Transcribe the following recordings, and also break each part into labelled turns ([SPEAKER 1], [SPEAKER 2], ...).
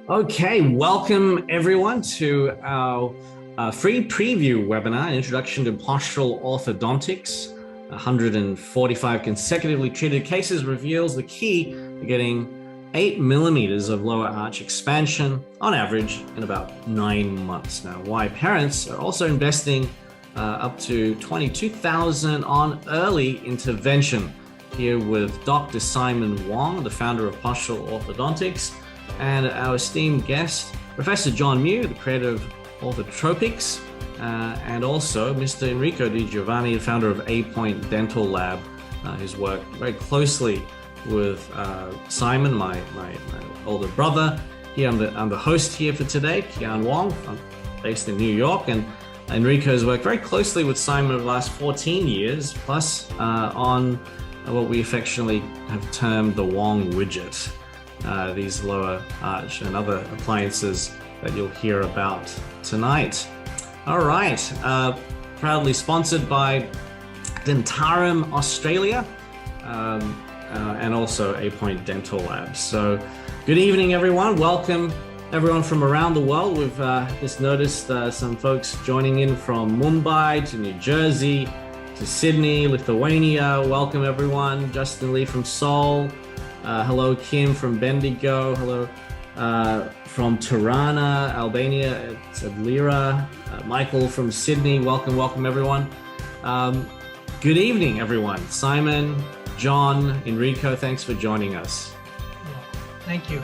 [SPEAKER 1] Okay, welcome everyone to our free preview webinar, Introduction to Postural Orthodontics. 145 consecutively treated cases reveals the key to getting 8 millimeters of lower arch expansion on average in about 9 months. Now, why parents are also investing up to $22,000 on early intervention. Here with Dr. Simon Wong, the founder of Postural Orthodontics, and our esteemed guest, Professor John Mew, the creator of Orthotropics, and also Mr. Enrico Di Giovanni, the founder of A Point Dental Lab, who's worked very closely with Simon, my older brother. Here I'm the host here for today, Kian Wong. I'm based in New York, and Enrico has worked very closely with Simon over the last 14 years, plus on what we affectionately have termed the Wong widget. These lower arch and other appliances that you'll hear about tonight. All right, proudly sponsored by Dentarum Australia and also A Point Dental Lab. So good evening, everyone. Welcome everyone from around the world. We've just noticed some folks joining in from Mumbai to New Jersey to Sydney, Lithuania. Welcome everyone. Justin Lee from Seoul. Hello, Kim from Bendigo. Hello from Tirana, Albania. It's Adlira. Michael from Sydney. Welcome everyone. Good evening, everyone. Simon, John, Enrico, thanks for joining us.
[SPEAKER 2] Thank you.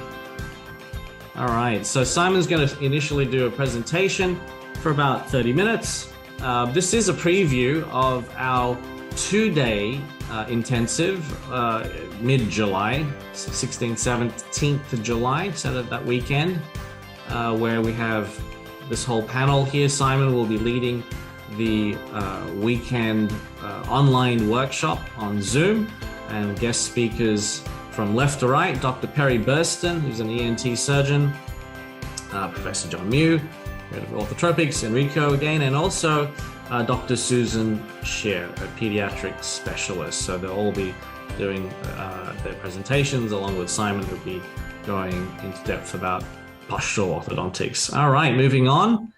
[SPEAKER 1] All right, so Simon's going to initially do a presentation for about 30 minutes. This is a preview of our two-day intensive mid-July, 16th, 17th of July, Saturday that weekend, where we have this whole panel here. Simon will be leading the weekend online workshop on Zoom, and guest speakers from left to right, Dr. Perry Burston, who's an ENT surgeon, Professor John Mew, head of Orthotropics, Enrico again, and also Dr. Susan Shear, a pediatric specialist. So they'll all be doing their presentations along with Simon, who'll be going into depth about postural orthodontics. All right, moving on.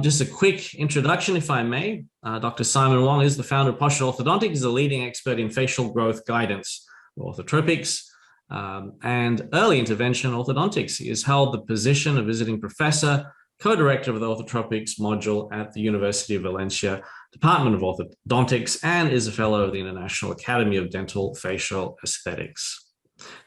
[SPEAKER 1] Just a quick introduction, if I may. Dr. Simon Wong is the founder of Postural Orthodontics. He's a leading expert in facial growth guidance, orthotropics, and early intervention orthodontics. He has held the position of visiting professor, co-director of the Orthotropics module at the University of Valencia, Department of Orthodontics, and is a fellow of the International Academy of Dental Facial Aesthetics.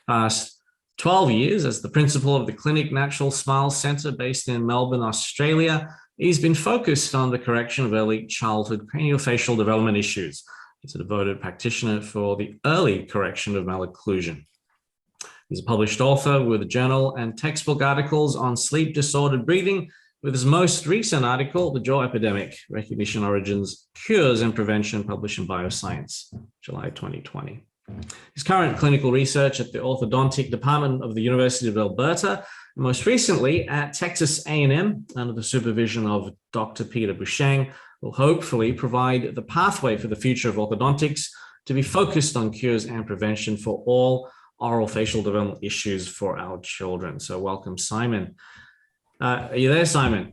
[SPEAKER 1] Past 12 years as the principal of the Clinic Natural Smile Centre based in Melbourne, Australia, he's been focused on the correction of early childhood craniofacial development issues. He's a devoted practitioner for the early correction of malocclusion. He's a published author with journal and textbook articles on sleep disordered breathing, with his most recent article, The Jaw Epidemic, Recognition, Origins, Cures and Prevention, published in Bioscience, July 2020. His current clinical research at the Orthodontic Department of the University of Alberta, and most recently at Texas A&M, under the supervision of Dr. Peter Bushang, will hopefully provide the pathway for the future of orthodontics to be focused on cures and prevention for all oral facial development issues for our children. So welcome, Simon. Are you there, Simon?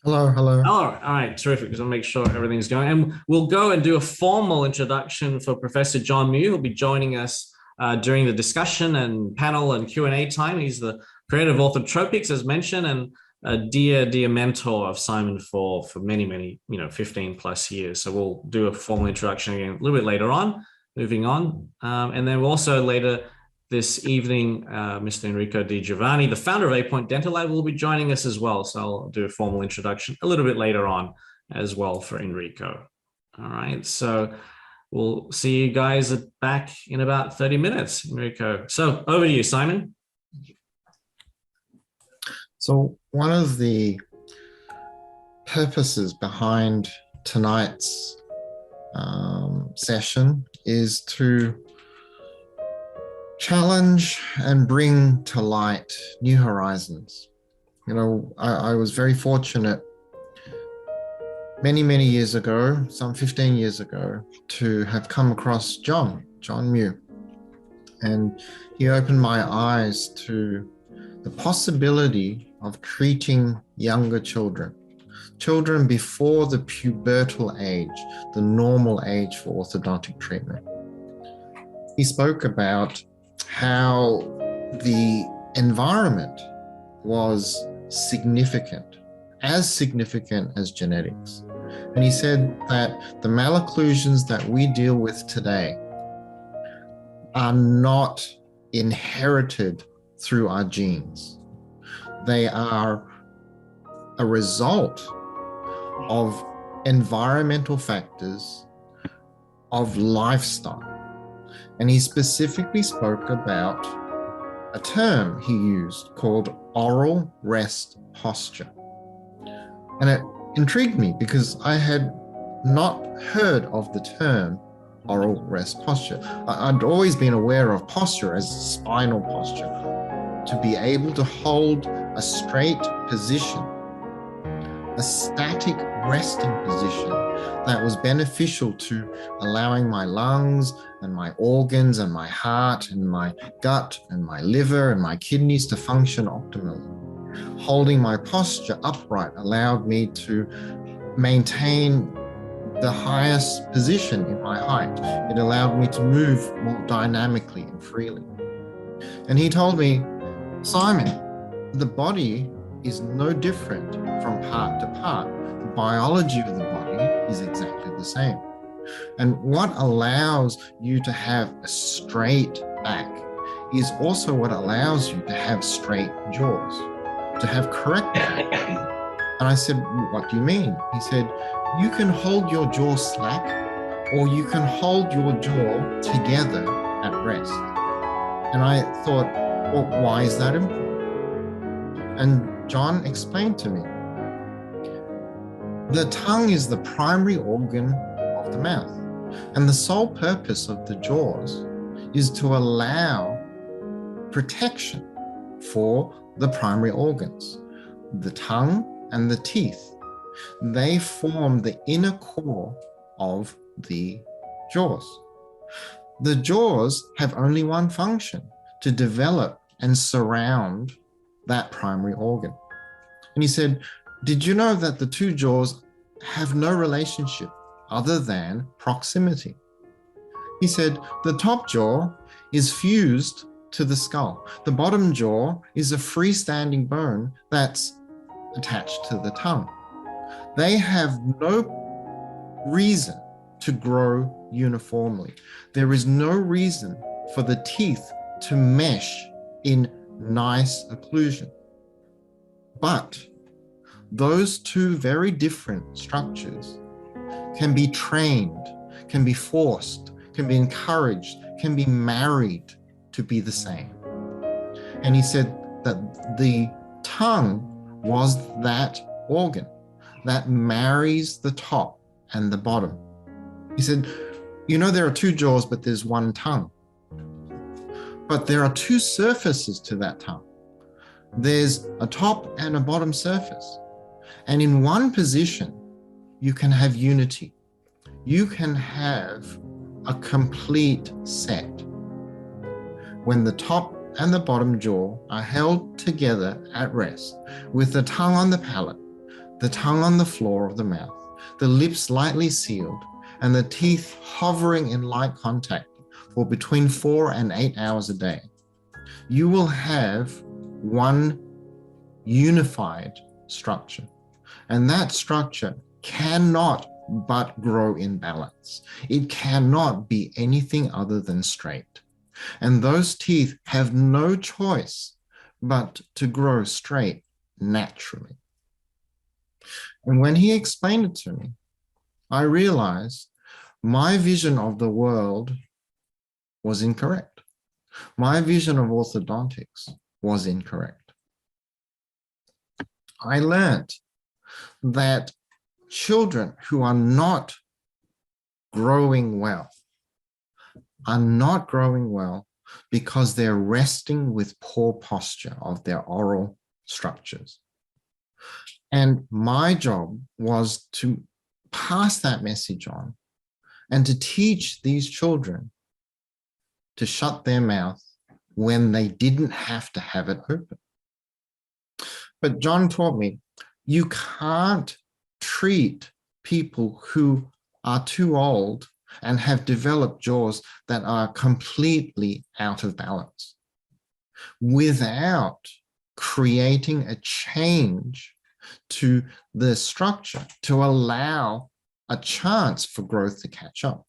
[SPEAKER 3] Hello.
[SPEAKER 1] Oh, all right, terrific. Just want to make sure everything's going. And we'll go and do a formal introduction for Professor John Mew, who'll be joining us during the discussion and panel and Q&A time. He's the creator of Orthotropics, as mentioned, and a dear mentor of Simon for many, 15 plus years. So we'll do a formal introduction again a little bit later on, moving on. And then we'll also later this evening, Mr. Enrico Di Giovanni, the founder of A Point Dental Lab, will be joining us as well. So I'll do a formal introduction a little bit later on as well for Enrico. All right, so we'll see you guys back in about 30 minutes, Enrico. So over to you, Simon.
[SPEAKER 3] So one of the purposes behind tonight's session is to challenge and bring to light new horizons. I was very fortunate many years ago, some 15 years ago, to have come across John Mew. And he opened my eyes to the possibility of treating younger children, children before the pubertal age, the normal age for orthodontic treatment. He spoke about how the environment was significant as genetics. And he said that the malocclusions that we deal with today are not inherited through our genes. They are a result of environmental factors, of lifestyle. And he specifically spoke about a term he used called oral rest posture. And it intrigued me because I had not heard of the term oral rest posture. I'd always been aware of posture as spinal posture, to be able to hold a straight position, a static resting position that was beneficial to allowing my lungs and my organs and my heart and my gut and my liver and my kidneys to function optimally. Holding my posture upright allowed me to maintain the highest position in my height. It allowed me to move more dynamically and freely. And he told me, Simon, the body is no different from part to part. The biology of the body is exactly the same. And what allows you to have a straight back is also what allows you to have straight jaws, to have correct back. And I said, what do you mean? He said, you can hold your jaw slack or you can hold your jaw together at rest. And I thought, well, why is that important? And John explained to me, the tongue is the primary organ of the mouth. And the sole purpose of the jaws is to allow protection for the primary organs, the tongue and the teeth. They form the inner core of the jaws. The jaws have only one function, to develop and surround that primary organ. And he said, did you know that the two jaws have no relationship other than proximity? He said, the top jaw is fused to the skull. The bottom jaw is a freestanding bone that's attached to the tongue. They have no reason to grow uniformly. There is no reason for the teeth to mesh in nice occlusion. But those two very different structures can be trained, can be forced, can be encouraged, can be married to be the same. And he said that the tongue was that organ that marries the top and the bottom. He said, you know, there are two jaws, but there's one tongue. But there are two surfaces to that tongue. There's a top and a bottom surface. And in one position, you can have unity. You can have a complete set. When the top and the bottom jaw are held together at rest, with the tongue on the palate, the tongue on the floor of the mouth, the lips lightly sealed, and the teeth hovering in light contact for between 4 and 8 hours a day, you will have one unified structure. And that structure cannot but grow in balance. It cannot be anything other than straight. And those teeth have no choice but to grow straight naturally. And when he explained it to me, I realized my vision of the world was incorrect. My vision of orthodontics was incorrect. I learned that children who are not growing well are not growing well because they're resting with poor posture of their oral structures. And my job was to pass that message on and to teach these children to shut their mouth when they didn't have to have it open. But John taught me you can't treat people who are too old and have developed jaws that are completely out of balance without creating a change to the structure to allow a chance for growth to catch up.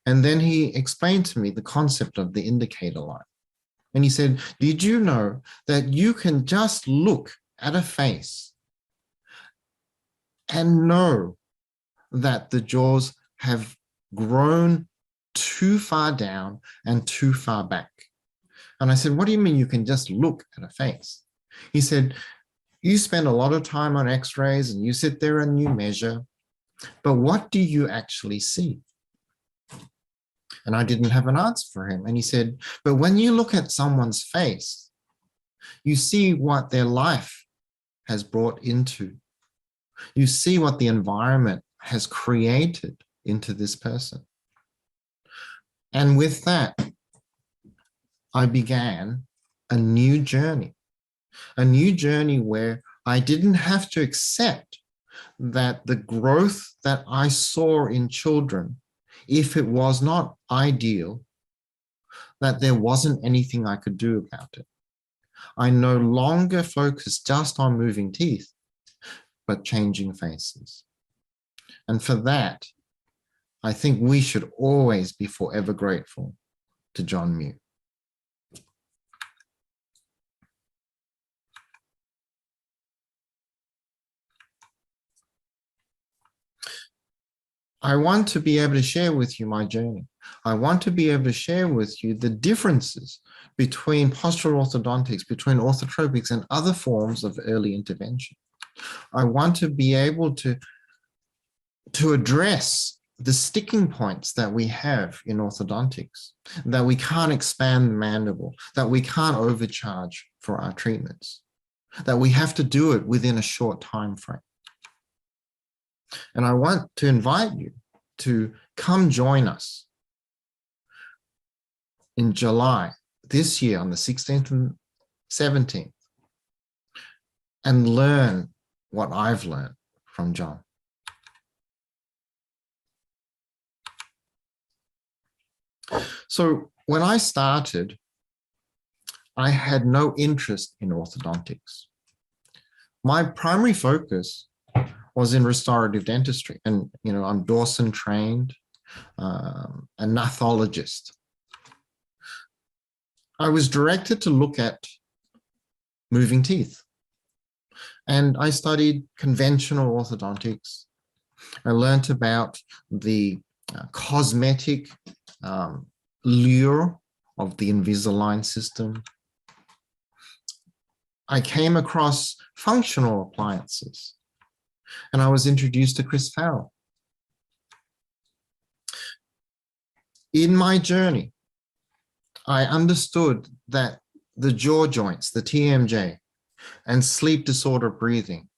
[SPEAKER 3] And then he explained to me the concept of the indicator line. And he said, did you know that you can just look at a face and know that the jaws have grown too far down and too far back? And I said, what do you mean you can just look at a face? He said, you spend a lot of time on x-rays and you sit there and you measure, but what do you actually see? And I didn't have an answer for him. And he said, but when you look at someone's face, you see what their life has brought into. You see what the environment has created into this person. And with that, I began a new journey where I didn't have to accept that the growth that I saw in children, if it was not ideal, that there wasn't anything I could do about it. I no longer focus just on moving teeth, but changing faces. And for that, I think we should always be forever grateful to John Mew. I want to be able to share with you my journey. I want to be able to share with you the differences between postural orthodontics, between orthotropics and other forms of early intervention. I want to be able to address the sticking points that we have in orthodontics, that we can't expand the mandible, that we can't overcharge for our treatments, that we have to do it within a short time frame. And I want to invite you to come join us in July this year on the 16th and 17th and learn what I've learned from John. So when I started, I had no interest in orthodontics. My primary focus was in restorative dentistry. And, you know, I'm Dawson trained, a gnathologist. I was directed to look at moving teeth. And I studied conventional orthodontics. I learned about the cosmetic lure of the Invisalign system. I came across functional appliances, and I was introduced to Chris Farrell. In my journey, I understood that the jaw joints, the TMJ, and sleep disorder breathing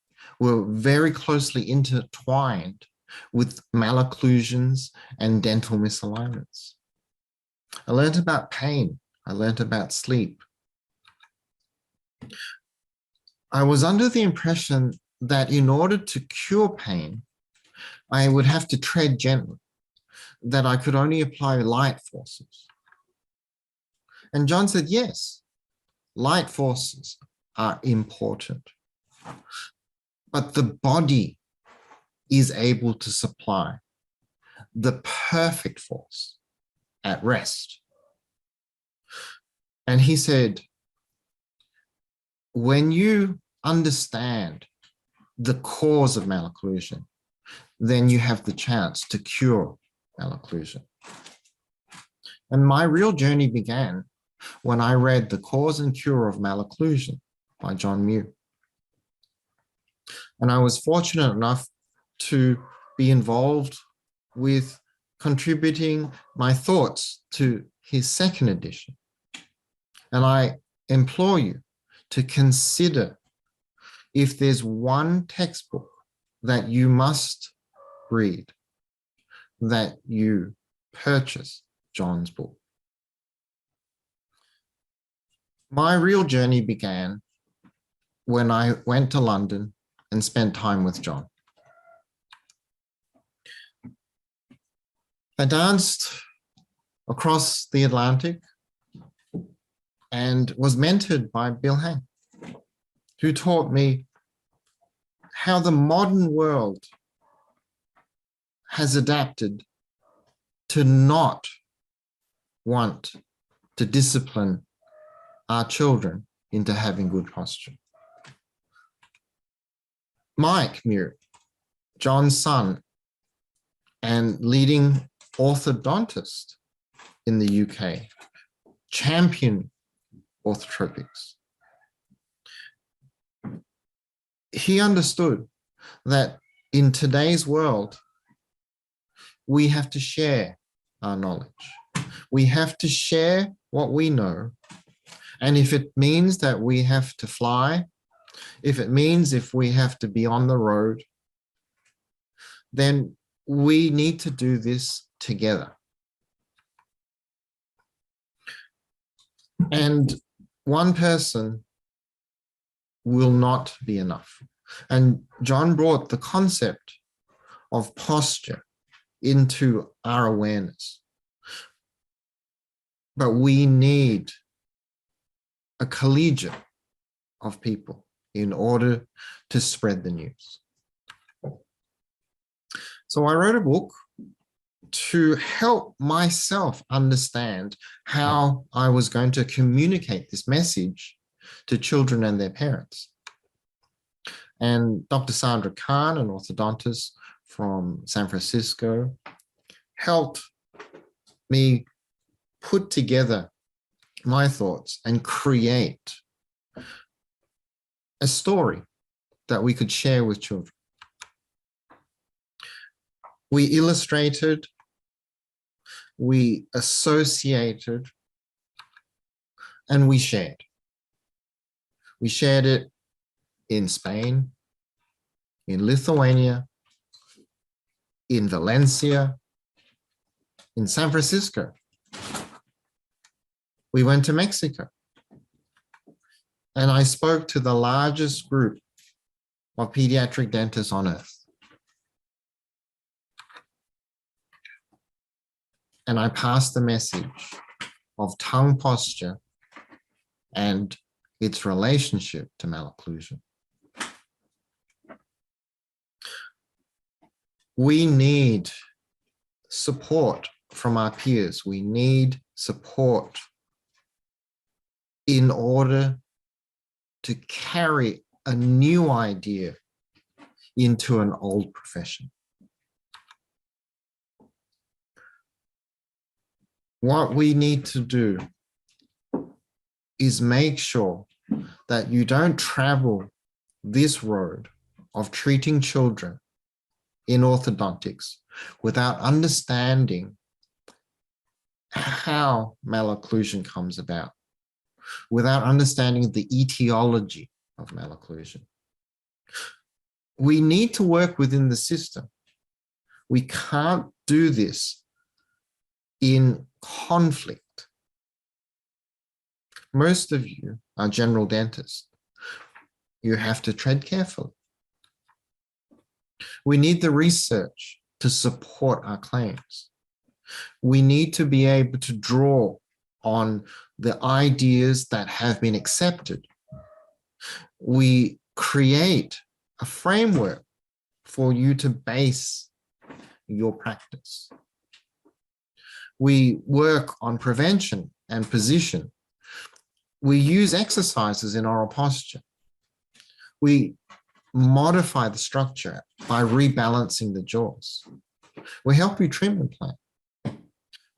[SPEAKER 3] were very closely intertwined with malocclusions and dental misalignments. I learned about pain. I learned about sleep. I was under the impression that in order to cure pain, I would have to tread gently, that I could only apply light forces. And John said, yes, light forces are important, but the body is able to supply the perfect force at rest. And he said, when you understand the cause of malocclusion, then you have the chance to cure malocclusion. And my real journey began when I read The Cause and Cure of Malocclusion by John Mew. And I was fortunate enough to be involved with contributing my thoughts to his second edition. And I implore you to consider, if there's one textbook that you must read, that you purchase John's book. My real journey began when I went to London and spent time with John. I danced across the Atlantic and was mentored by Bill Hang, who taught me how the modern world has adapted to not want to discipline our children into having good posture. Mike Muir, John's son and leading orthodontist in the UK, champion orthotropics. He understood that in today's world, we have to share our knowledge. We have to share what we know. And if it means that we have to fly, if it means if we have to be on the road, then we need to do this together. And one person will not be enough. And John brought the concept of posture into our awareness. But we need a collegiate of people in order to spread the news. So I wrote a book to help myself understand how I was going to communicate this message to children and their parents. And Dr. Sandra Khan, an orthodontist from San Francisco, helped me put together my thoughts and create a story that we could share with children. We illustrated, we associated, and we shared. We shared it in Spain, in Lithuania, in Valencia, in San Francisco. We went to Mexico. And I spoke to the largest group of pediatric dentists on earth. And I passed the message of tongue posture and its relationship to malocclusion. We need support from our peers. We need support in order to carry a new idea into an old profession. What we need to do is make sure that you don't travel this road of treating children in orthodontics without understanding how malocclusion comes about, without understanding the etiology of malocclusion. We need to work within the system. We can't do this in conflict. Most of you are general dentists. You have to tread carefully. We need the research to support our claims. We need to be able to draw on the ideas that have been accepted. We create a framework for you to base your practice. We work on prevention and position. We use exercises in oral posture. We modify the structure by rebalancing the jaws. We help you trim and plan.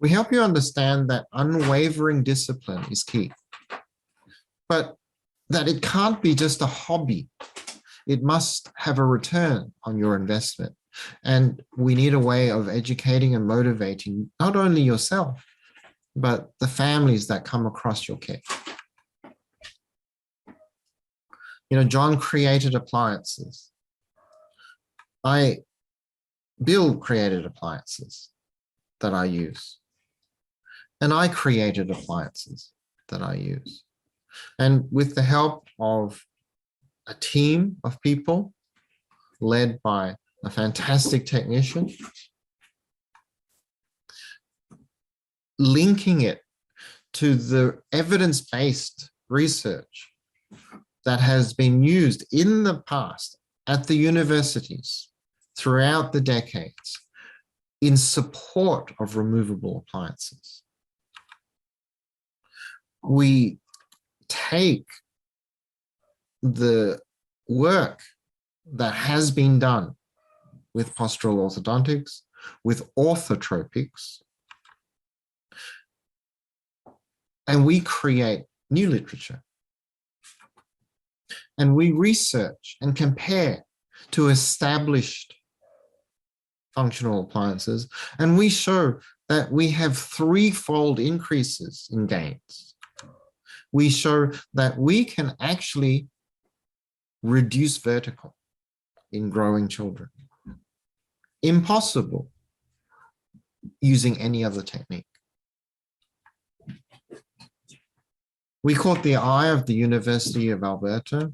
[SPEAKER 3] We help you understand that unwavering discipline is key, but that it can't be just a hobby. It must have a return on your investment. And we need a way of educating and motivating not only yourself, but the families that come across your care. You know, John created appliances. Bill created appliances that I use. And I created appliances that I use. And with the help of a team of people led by a fantastic technician, linking it to the evidence-based research that has been used in the past at the universities throughout the decades in support of removable appliances. We take the work that has been done with postural orthodontics, with orthotropics, and we create new literature. And we research and compare to established functional appliances, and we show that we have threefold increases in gains. We show that we can actually reduce vertical in growing children. Impossible using any other technique. We caught the eye of the University of Alberta.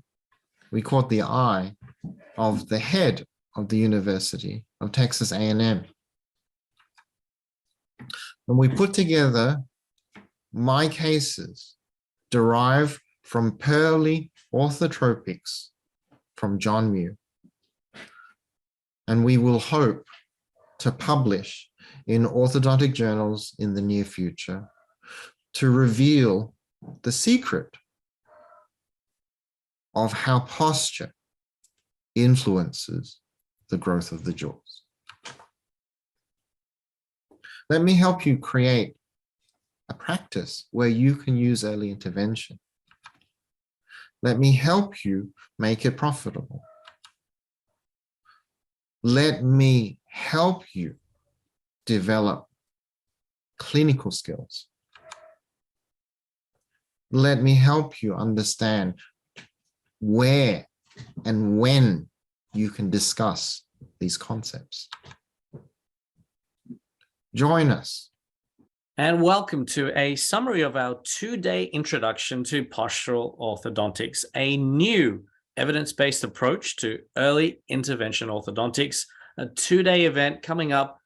[SPEAKER 3] We caught the eye of the head of the University of Texas A&M. And we put together my cases derived from pearly orthotropics from John Muir. And we will hope to publish in orthodontic journals in the near future to reveal the secret of how posture influences the growth of the jaws. Let me help you create a practice where you can use early intervention. Let me help you make it profitable. Let me help you develop clinical skills. Let me help you understand where and when you can discuss these concepts. Join us.
[SPEAKER 1] And welcome to a summary of our two-day introduction to postural orthodontics, a new evidence-based approach to early intervention orthodontics, a two-day event coming up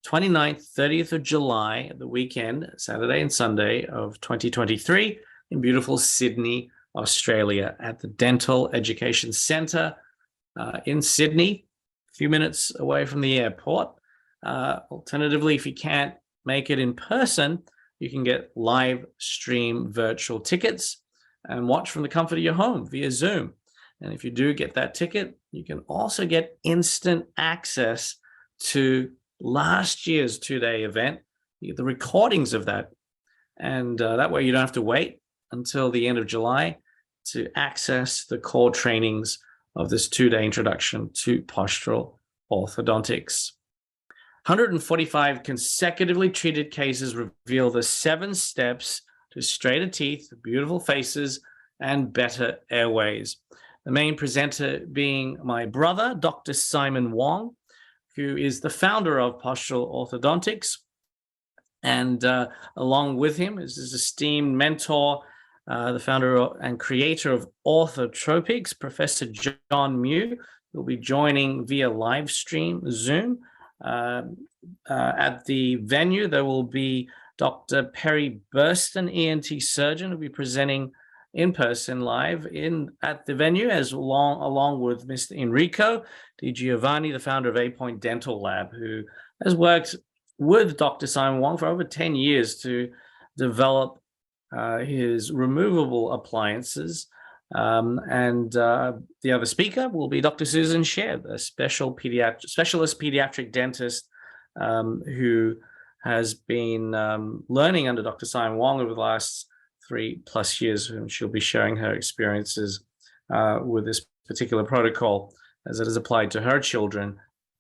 [SPEAKER 1] 29th, 30th of July, the weekend, Saturday and Sunday of 2023 in beautiful Sydney, Australia at the Dental Education Centre in Sydney, a few minutes away from the airport. Alternatively, if you can't make it in person, you can get live stream virtual tickets and watch from the comfort of your home via Zoom. And if you do get that ticket, you can also get instant access to last year's two-day event, you get the recordings of that. And that way you don't have to wait until the end of July to access the core trainings of this two-day introduction to postural orthodontics. 145 consecutively treated cases reveal the 7 steps to straighter teeth, beautiful faces, and better airways. The main presenter being my brother, Dr. Simon Wong, who is the founder of Postural Orthodontics. And along with him is his esteemed mentor, the founder and creator of Orthotropics, Professor John Muir, who will be joining via live stream Zoom. At the venue, there will be Dr. Perry Burston, ENT surgeon, who will be presenting in person live at the venue, along with Mr. Enrico Di Giovanni, the founder of A Point Dental Lab, who has worked with Dr. Simon Wong for over 10 years to develop his removable appliances. The other speaker will be Dr. Susan Shedd, a specialist pediatric dentist who has been learning under Dr. Simon Wong over the last 3+ years, and she'll be sharing her experiences with this particular protocol as it is applied to her children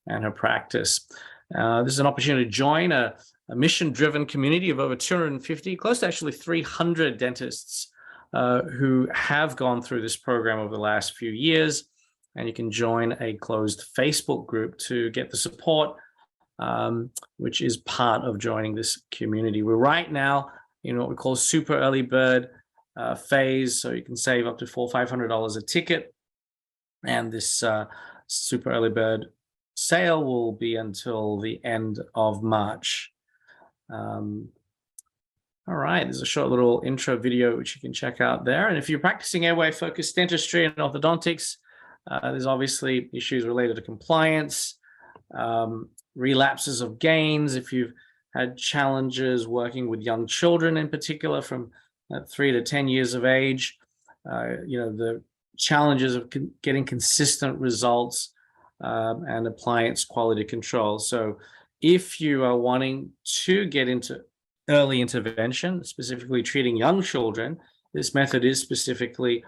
[SPEAKER 1] and her practice. This is an opportunity to join a mission-driven community of over 250, close to actually 300 dentists who have gone through this program over the last few years. And you can join a closed Facebook group to get the support, which is part of joining this community. We're right now in what we call super early bird phase, so you can save up to $400-500 a ticket. And this super early bird sale will be until the end of March. All right, there's a short little intro video which you can check out there. And if you're practicing airway-focused dentistry and orthodontics, there's obviously issues related to compliance, relapses of gains. If you've had challenges working with young children in particular from 3 to 10 years of age, the challenges of getting consistent results and appliance quality control. So if you are wanting to get into early intervention, specifically treating young children, this method is specifically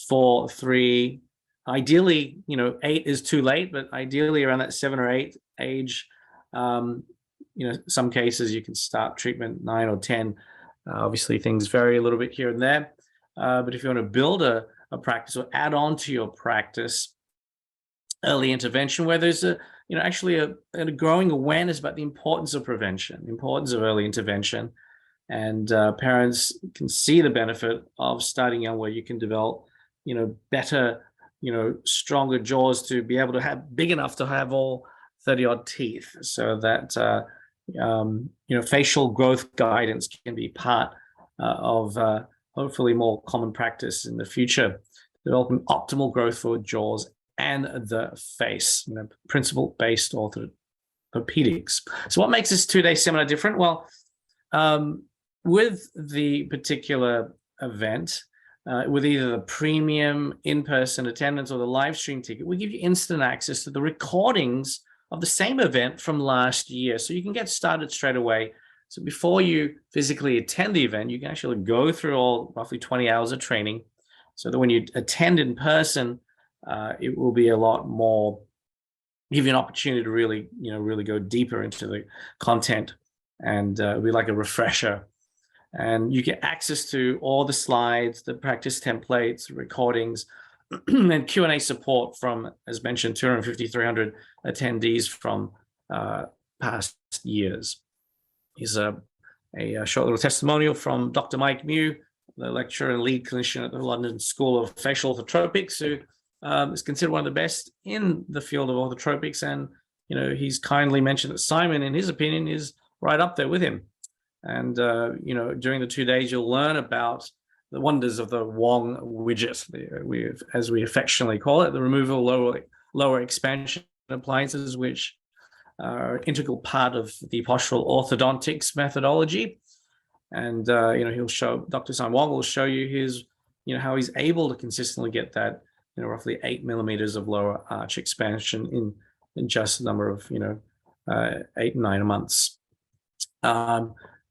[SPEAKER 1] for 3. Ideally, 8 is too late, but ideally around that 7 or 8 age. Some cases you can start treatment 9 or 10. Obviously, things vary a little bit here and there. But if you want to build a practice or add on to your practice, early intervention, where there's actually a growing awareness about the importance of prevention, the importance of early intervention, and parents can see the benefit of starting young, where you can develop, better, stronger jaws to be able to have big enough to have all 30 odd teeth, so that facial growth guidance can be part of hopefully more common practice in the future, developing optimal growth for jaws and the face, principle-based orthopedics. So what makes this 2-day seminar different? Well, with the particular event, with either the premium in-person attendance or the live stream ticket, we give you instant access to the recordings of the same event from last year. So you can get started straight away. So before you physically attend the event, you can actually go through all roughly 20 hours of training, so that when you attend in person, it will be a lot more, give you an opportunity to really go deeper into the content, and it'll be like a refresher. And you get access to all the slides, the practice templates, recordings, and Q&A support from, as mentioned, 250, 300 attendees from past years. Here's a short little testimonial from Dr. Mike Mew, the lecturer and lead clinician at the London School of Facial Orthotropics, who is considered one of the best in the field of orthotropics. And, he's kindly mentioned that Simon, in his opinion, is right up there with him. And, during the 2 days, you'll learn about the wonders of the Wong widget, as we affectionately call it, the removal lower expansion appliances, which are an integral part of the postural orthodontics methodology. And, Dr. Simon Wong will show you his, how he's able to consistently get that, roughly 8 millimeters of lower arch expansion in just a number of, 8 and 9 months.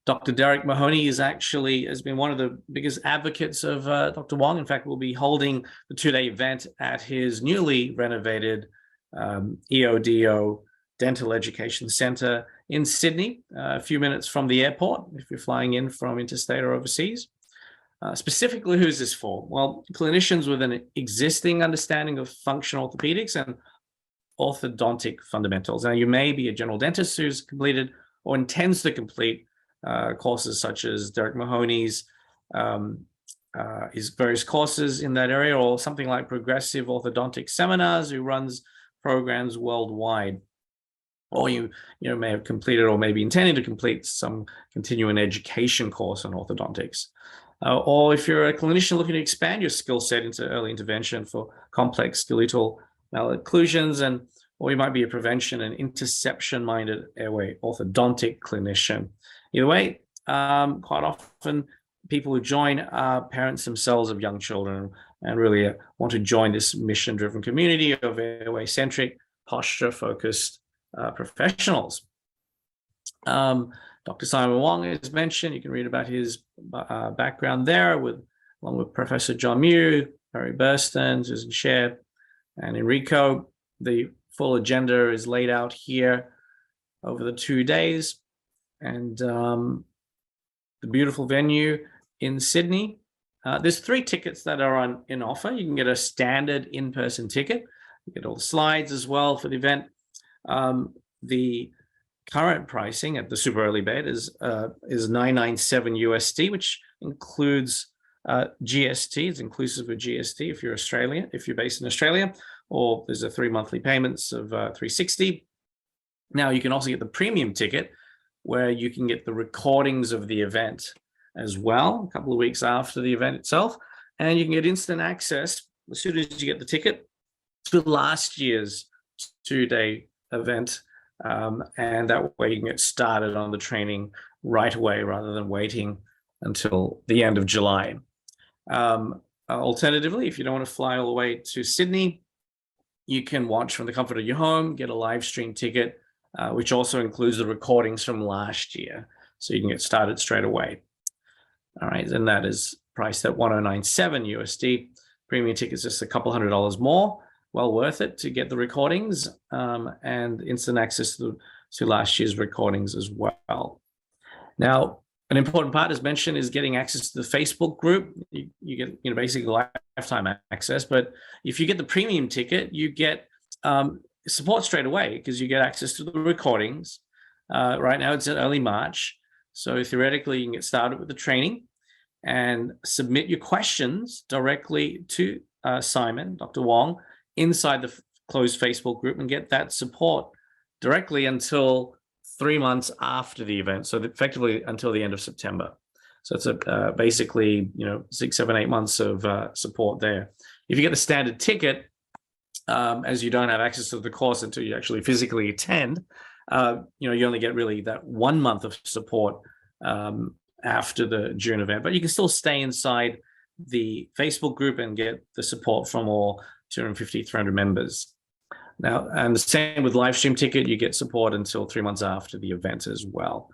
[SPEAKER 1] Dr. Derek Mahoney has been one of the biggest advocates of Dr. Wong. In fact, we'll be holding the 2-day event at his newly renovated EODO Dental Education Center in Sydney, a few minutes from the airport, if you're flying in from interstate or overseas. Specifically, who's this for? Well, clinicians with an existing understanding of functional orthopedics and orthodontic fundamentals. Now, you may be a general dentist who's completed or intends to complete courses such as Derek Mahoney's, his various courses in that area, or something like Progressive Orthodontic Seminars, who runs programs worldwide. Or you may have completed or maybe intending to complete some continuing education course on orthodontics. Or if you're a clinician looking to expand your skill set into early intervention for complex skeletal malocclusions, or you might be a prevention and interception-minded airway orthodontic clinician. Either way, quite often people who join are parents themselves of young children and really want to join this mission-driven community of airway-centric, posture-focused professionals. Dr. Simon Wong is mentioned. You can read about his background there, along with Professor John Mew, Barry Burston, Susan Sher, and Enrico. The full agenda is laid out here over the 2 days. And the beautiful venue in Sydney. There's 3 tickets that are in offer. You can get a standard in-person ticket. You get all the slides as well for the event. The current pricing at the super early bed is $997 USD, which includes GST. It's inclusive of GST if you're Australian, if you're based in Australia, or there's a 3 monthly payments of $360. Now you can also get the premium ticket, where you can get the recordings of the event as well, a couple of weeks after the event itself, and you can get instant access as soon as you get the ticket to last year's 2-day event, and that way you can get started on the training right away rather than waiting until the end of July. Alternatively, if you don't want to fly all the way to Sydney, you can watch from the comfort of your home, get a live stream ticket, which also includes the recordings from last year, so you can get started straight away. All right, and that is priced at $1097 USD. Premium tickets just a couple $100 more. Well worth it to get the recordings and instant access to last year's recordings as well. Now, an important part, as mentioned, is getting access to the Facebook group. You get, basically lifetime access. But if you get the premium ticket, you get support straight away because you get access to the recordings. Right now, it's in early March. So theoretically, you can get started with the training and submit your questions directly to Simon, Dr. Wong, inside the closed Facebook group and get that support directly until 3 months after the event. So effectively until the end of September. So it's basically, 6, 7, 8 months of support there. If you get the standard ticket, as you don't have access to the course until you actually physically attend, you only get really that 1 month of support after the June event, but you can still stay inside the Facebook group and get the support from all 250, 300 members. Now, and the same with live stream ticket, you get support until 3 months after the event as well.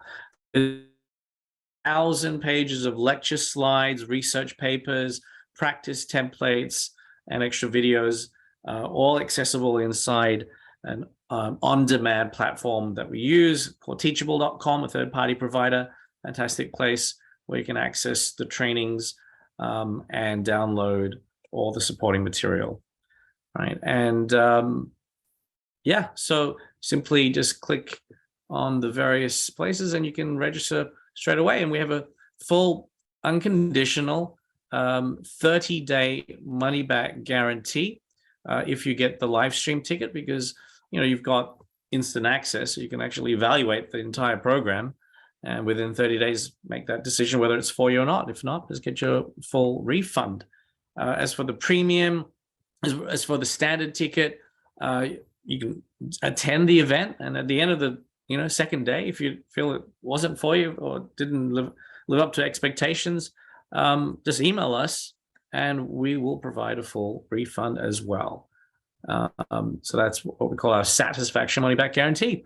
[SPEAKER 1] 1,000 pages of lecture slides, research papers, practice templates, and extra videos, all accessible inside an on-demand platform that we use called Teachable.com, a third-party provider. Fantastic place where you can access the trainings and download all the supporting material, right? And so simply just click on the various places and you can register straight away. And we have a full unconditional 30-day money-back guarantee if you get the live stream ticket, because you've got instant access, so you can actually evaluate the entire program and within 30 days make that decision whether it's for you or not. If not, just get your full refund. As for the premium, as for the standard ticket, you can attend the event, and at the end of the second day, if you feel it wasn't for you or didn't live up to expectations, just email us and we will provide a full refund as well. So that's what we call our satisfaction money back guarantee.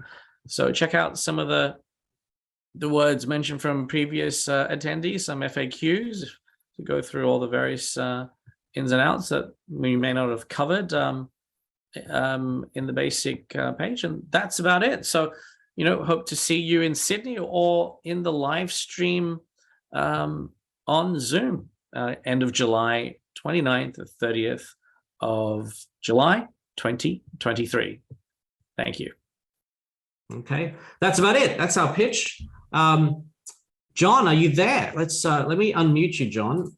[SPEAKER 1] So check out some of the words mentioned from previous attendees, some FAQs to go through all the various ins and outs that we may not have covered in the basic page. And that's about it. So, hope to see you in Sydney or in the live stream on Zoom, end of July, 29th to 30th of July, 2023. Thank you.
[SPEAKER 2] Okay, that's about it. That's our pitch. John, are you there? Let me unmute you, John.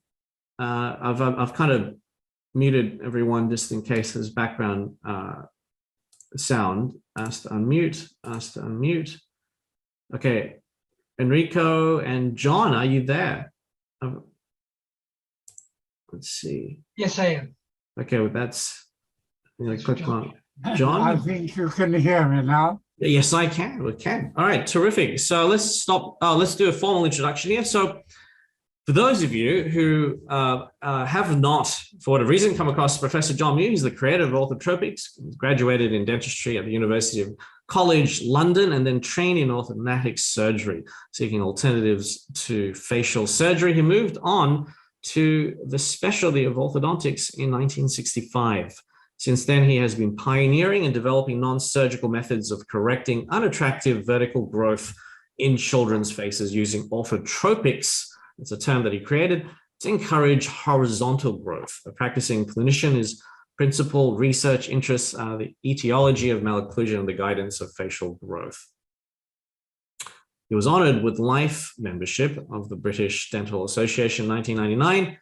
[SPEAKER 2] I've kind of muted everyone just in case there's background sound. Asked to unmute. Okay, Enrico and John, are you there? Let's see.
[SPEAKER 4] Yes, I am.
[SPEAKER 2] Okay, well, that's click on John.
[SPEAKER 5] I think you can hear me now.
[SPEAKER 2] Yes, I can. We can. All right, terrific. So let's stop. Let's do a formal introduction here. So for those of you who have not, for whatever reason, come across Professor John Mew, he's the creator of orthotropics, graduated in dentistry at the University of College London, and then trained in orthodontic surgery, seeking alternatives to facial surgery. He moved on to the specialty of orthodontics in 1965. Since then, he has been pioneering and developing non-surgical methods of correcting unattractive vertical growth in children's faces using orthotropics. It's a term that he created to encourage horizontal growth. A practicing clinician, his principal research interests are the etiology of malocclusion and the guidance of facial growth. He was honored with life membership of the British Dental Association in 1999.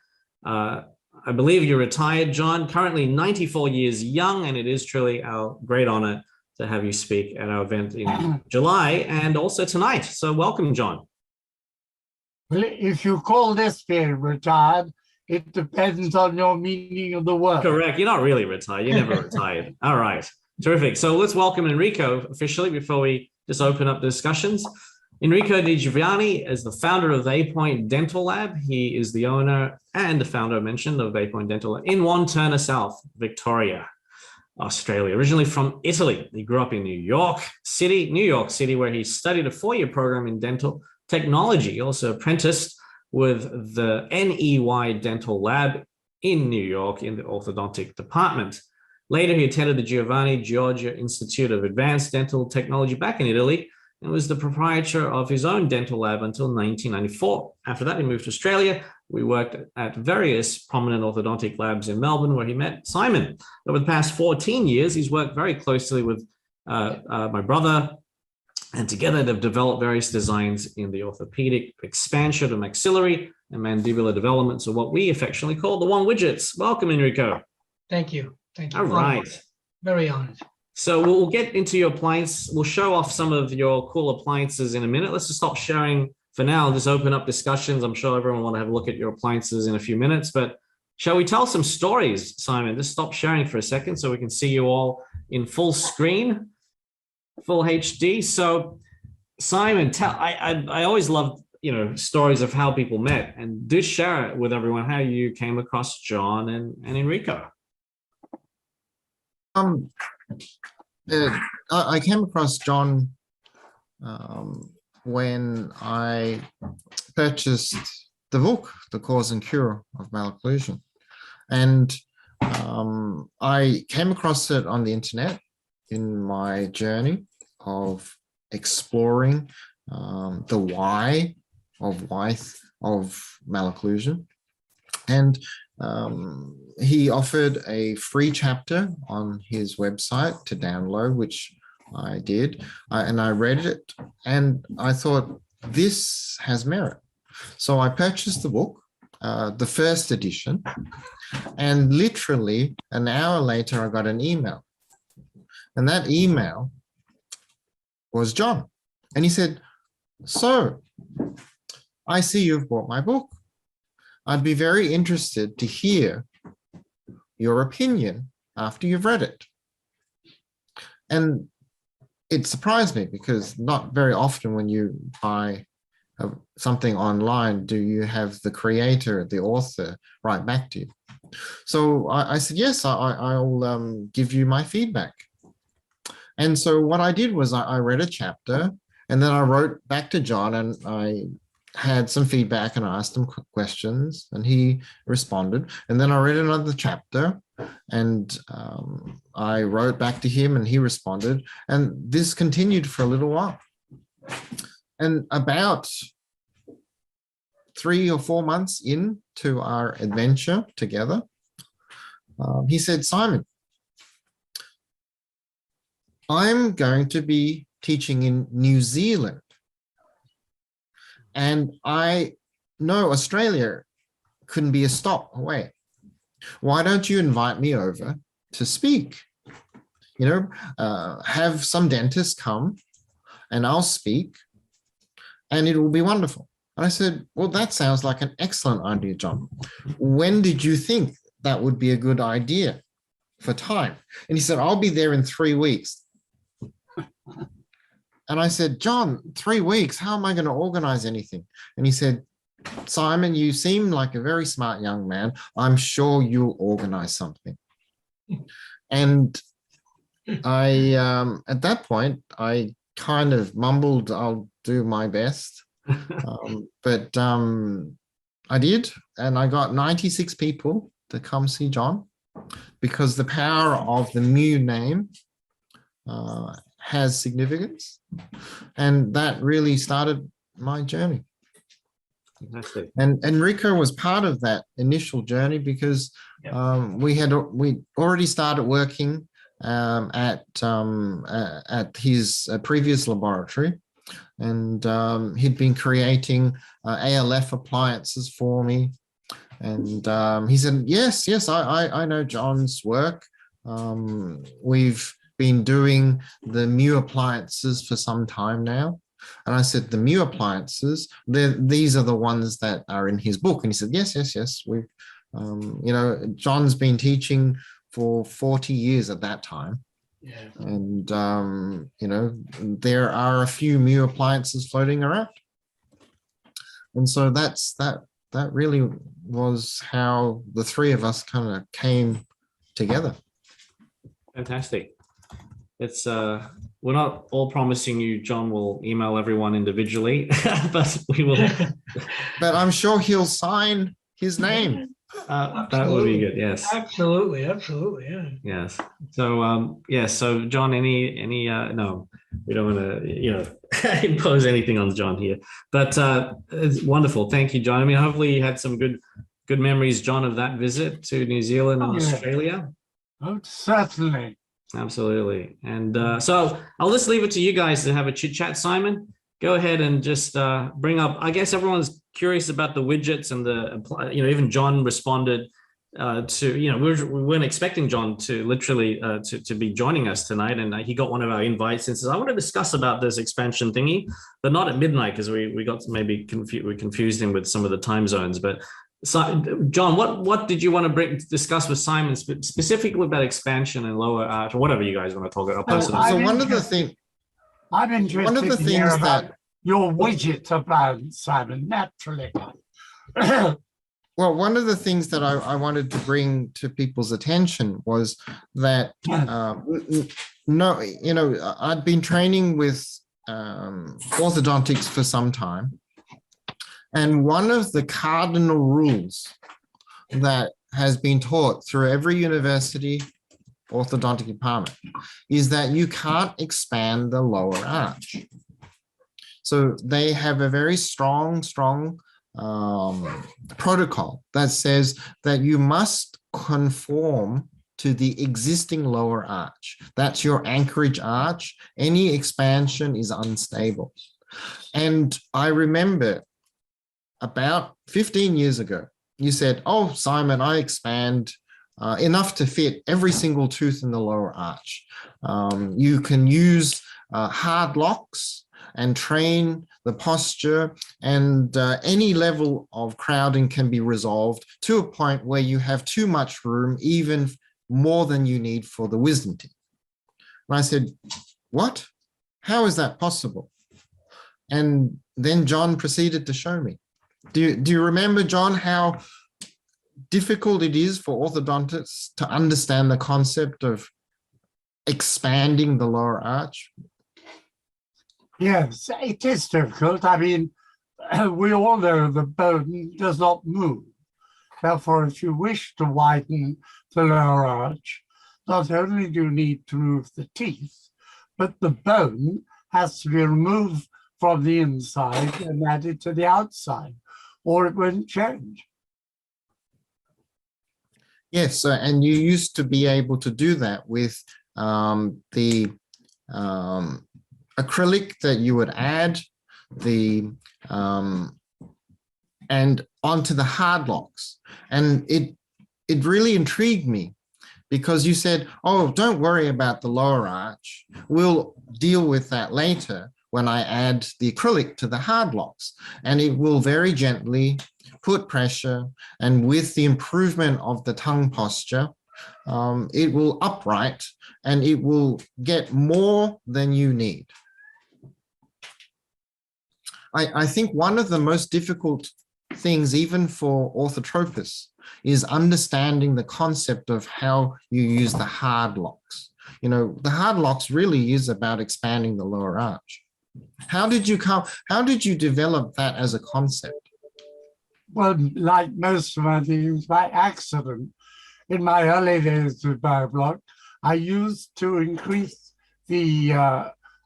[SPEAKER 1] I believe you're retired, John, currently 94 years young, and it is truly our great honor to have you speak at our event in July and also tonight. So welcome, John.
[SPEAKER 5] Well, if you call this being retired, it depends on your meaning of the word.
[SPEAKER 1] Correct. You're not really retired. You're never retired. All right. Terrific. So let's welcome Enrico officially before we just open up discussions. Enrico Di Giovanni is the founder of the A Point Dental Lab. He is the owner and the founder, I mentioned, of A Point Dental Lab in Wantirna South, Victoria, Australia. Originally from Italy, he grew up in New York City, where he studied a 4-year program in dental technology. He also apprenticed with the NEY Dental Lab in New York in the orthodontic department. Later, he attended the Giovanni Giorgio Institute of Advanced Dental Technology back in Italy, and was the proprietor of his own dental lab until 1994. After that, he moved to Australia. We worked at various prominent orthodontic labs in Melbourne, where he met Simon. Over the past 14 years, he's worked very closely with my brother, and together they've developed various designs in the orthopedic expansion of maxillary and mandibular development, so what we affectionately call the One Widgets. Welcome, Enrico.
[SPEAKER 4] Thank you. Thank you.
[SPEAKER 1] All right.
[SPEAKER 4] Very honored.
[SPEAKER 1] So we'll get into your appliance. We'll show off some of your cool appliances in a minute. Let's just stop sharing for now. Just open up discussions. I'm sure everyone will want to have a look at your appliances in a few minutes, but shall we tell some stories, Simon? Just stop sharing for a second so we can see you all in full screen, full HD. So Simon, I always love, stories of how people met, and do share it with everyone how you came across John and Enrico.
[SPEAKER 3] I came across John when I purchased the book, The Cause and Cure of Malocclusion. And I came across it on the internet in my journey of exploring the why of malocclusion. And he offered a free chapter on his website to download, which I did, and I read it, and I thought, this has merit. So I purchased the book, the first edition, and literally an hour later, I got an email. And that email was John. And he said, so I see you've bought my book. I'd be very interested to hear your opinion after you've read it. And it surprised me, because not very often when you buy something online do you have the creator, the author, write back to you. So I said, yes, I'll give you my feedback. And so what I did was I read a chapter, and then I wrote back to John, and I had some feedback, and I asked him questions, and he responded. And then I read another chapter, and I wrote back to him, and he responded. And this continued for a little while. And about 3 or 4 months into our adventure together, he said, Simon, I'm going to be teaching in New Zealand. And I know Australia couldn't be a stop away. Why don't you invite me over to speak? Have some dentists come and I'll speak, and it will be wonderful. And I said, well, that sounds like an excellent idea, John. When did you think that would be a good idea for time? And he said, I'll be there in 3 weeks. And I said, John, 3 weeks, how am I going to organize anything? And he said, Simon, you seem like a very smart young man. I'm sure you'll organize something. And I, at that point, I kind of mumbled, I'll do my best. But I did, and I got 96 people to come see John, because the power of the Mu name has significance, and that really started my journey.
[SPEAKER 1] Fantastic.
[SPEAKER 3] And Enrico was part of that initial journey, because we already started working at his previous laboratory, and he'd been creating ALF appliances for me, And he said, yes, I know John's work. We've been doing the Mu appliances for some time now. And I said, the Mu appliances, these are the ones that are in his book. And he said, yes. We've, John's been teaching for 40 years at that time.
[SPEAKER 5] Yeah.
[SPEAKER 3] And, there are a few Mu appliances floating around. And so that really was how the three of us kind of came together.
[SPEAKER 1] Fantastic. It's we're not all promising you John will email everyone individually, but we will.
[SPEAKER 3] But I'm sure he'll sign his name.
[SPEAKER 1] That would be good. Yes.
[SPEAKER 4] Absolutely. Yeah.
[SPEAKER 1] Yes. So So John, any no, we don't want to impose anything on John here. But it's wonderful. Thank you, John. I mean, hopefully you had some good memories, John, of that visit to New Zealand and Australia.
[SPEAKER 5] Oh, certainly.
[SPEAKER 1] Absolutely. And so I'll just leave it to you guys to have a chit chat. Simon, go ahead and just bring up, I guess everyone's curious about the widgets and even John responded to, we weren't expecting John to literally to be joining us tonight. And he got one of our invites and says, I want to discuss about this expansion thingy, but not at midnight because we got maybe we confused him with some of the time zones. But so, John, what did you want to discuss with Simon specifically about expansion and lower arch, or whatever you guys want to talk about?
[SPEAKER 3] So one of the things
[SPEAKER 5] I'm interested
[SPEAKER 3] one of the
[SPEAKER 5] to hear
[SPEAKER 3] things
[SPEAKER 5] about
[SPEAKER 3] that
[SPEAKER 5] your widget about Simon, naturally.
[SPEAKER 3] well, one of the things that I wanted to bring to people's attention was that I'd been training with orthodontics for some time. And one of the cardinal rules that has been taught through every university orthodontic department is that you can't expand the lower arch. So they have a very strong protocol that says that you must conform to the existing lower arch. That's your anchorage arch. Any expansion is unstable. And I remember about 15 years ago, you said, oh, Simon, I expand enough to fit every single tooth in the lower arch. You can use hard locks and train the posture, and any level of crowding can be resolved to a point where you have too much room, even more than you need for the wisdom teeth. And I said, what? How is that possible? And then John proceeded to show me. Do you remember, John, how difficult it is for orthodontists to understand the concept of expanding the lower arch?
[SPEAKER 5] Yes, it is difficult. I mean, we all know the bone does not move. Therefore, if you wish to widen the lower arch, not only do you need to move the teeth, but the bone has to be removed from the inside and added to the outside, or it won't change.
[SPEAKER 3] Yes, and you used to be able to do that with the acrylic that you would add and onto the hard locks. And it really intrigued me because you said, oh, don't worry about the lower arch. We'll deal with that later when I add the acrylic to the hard locks, and it will very gently put pressure, and with the improvement of the tongue posture, it will upright and it will get more than you need. I think one of the most difficult things, even for orthotropists, is understanding the concept of how you use the hard locks. You know, the hard locks really is about expanding the lower arch. How did you develop that as a concept?
[SPEAKER 5] Well, like most of my things, by accident. In my early days with BioBlock, I used to increase the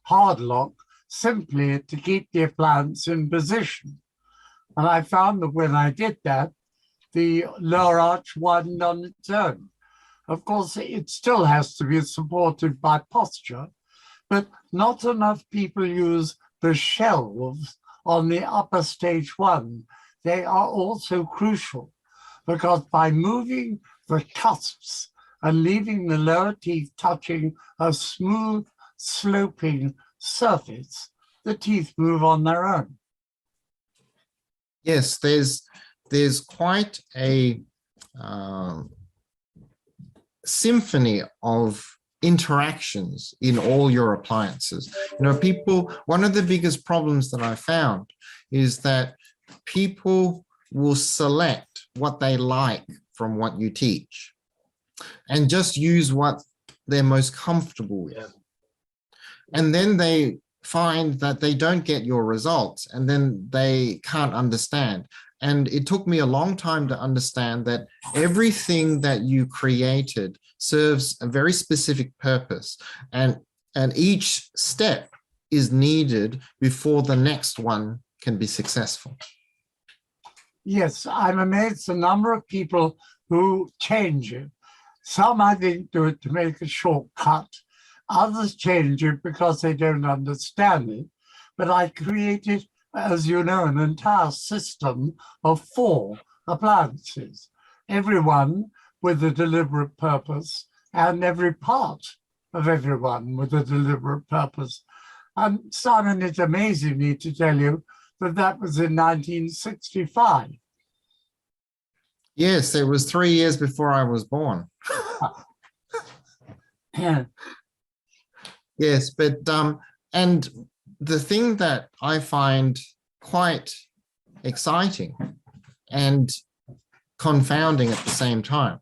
[SPEAKER 5] hard lock simply to keep the appliance in position. And I found that when I did that, the lower arch widened on its own. Of course, it still has to be supported by posture, but not enough people use the shelves on the upper stage one. They are also crucial. because by moving the cusps and leaving the lower teeth touching a smooth, sloping surface, the teeth move on their own.
[SPEAKER 3] Yes, there's quite a symphony of interactions in all your appliances. You know, people, one of the biggest problems that I found is that people will select what they like from what you teach and just use what they're most comfortable with. And then they find that they don't get your results, and then they can't understand. And it took me a long time to understand that everything that you created serves a very specific purpose, and each step is needed before the next one can be successful.
[SPEAKER 5] Yes, I'm amazed the number of people who change it. Some, I think, do it to make a shortcut. Others change it because they don't understand it. But I created, as you know, an entire system of 4 appliances, everyone with a deliberate purpose, and every part of everyone with a deliberate purpose. And Simon, it's amazing me to tell you that that was in 1965.
[SPEAKER 3] Yes, it was 3 years before I was born.
[SPEAKER 5] Yeah.
[SPEAKER 3] Yes, but and the thing that I find quite exciting and confounding at the same time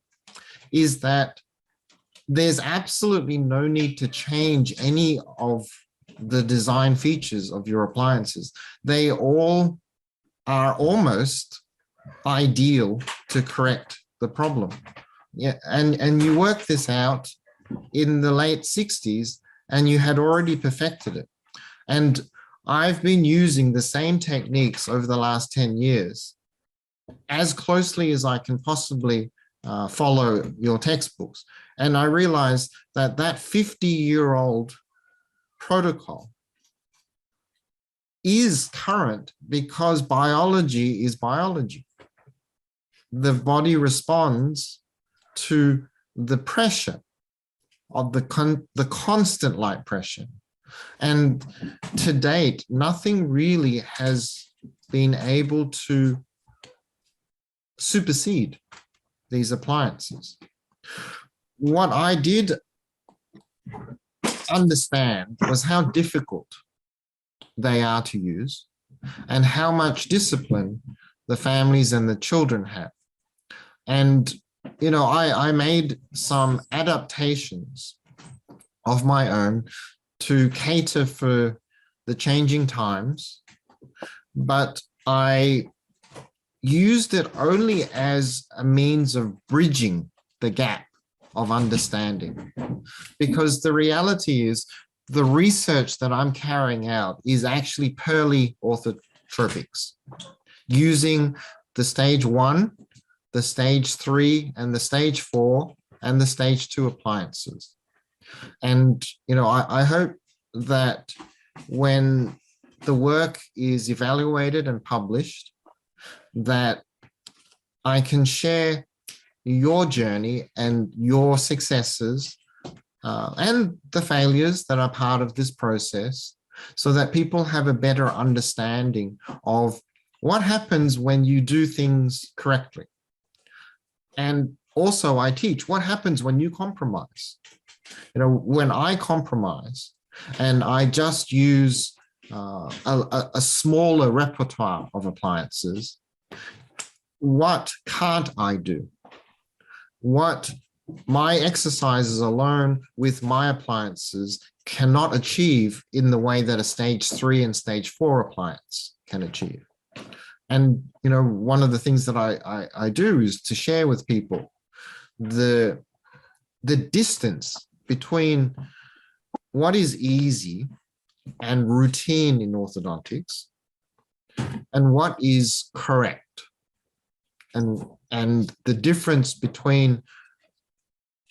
[SPEAKER 3] is that there's absolutely no need to change any of the design features of your appliances. They all are almost ideal to correct the problem. Yeah, and you work this out in the late 60s, and you had already perfected it. And I've been using the same techniques over the last 10 years, as closely as I can possibly follow your textbooks. And I realized that that 50-year-old protocol is current because biology is biology. The body responds to the pressure of the constant light pressure. And to date, nothing really has been able to supersede these appliances. What I did understand was how difficult they are to use and how much discipline the families and the children have. And, you know, I made some adaptations of my own to cater for the changing times, but I used it only as a means of bridging the gap of understanding. Because the reality is the research that I'm carrying out is actually purely orthotropics, using the stage 1, the stage 3, and the stage 4, and the stage 2 appliances. And, you know, I hope that when the work is evaluated and published, that I can share your journey and your successes and the failures that are part of this process, so that people have a better understanding of what happens when you do things correctly. And also I teach what happens when you compromise. You know, when I compromise and I just use a smaller repertoire of appliances, what can't I do? What my exercises alone with my appliances cannot achieve in the way that a stage 3 and stage 4 appliance can achieve. And, you know, one of the things that I do is to share with people the distance between what is easy and routine in orthodontics and what is correct, and the difference between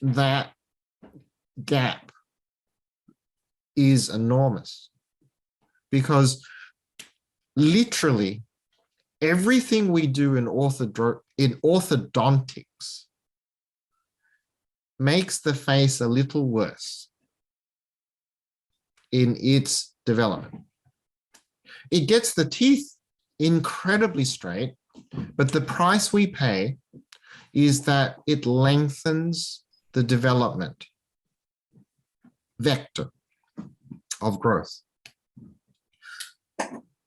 [SPEAKER 3] that gap is enormous, because literally everything we do in orthodontics makes the face a little worse in its development. It gets the teeth incredibly straight, but the price we pay is that it lengthens the development vector of growth.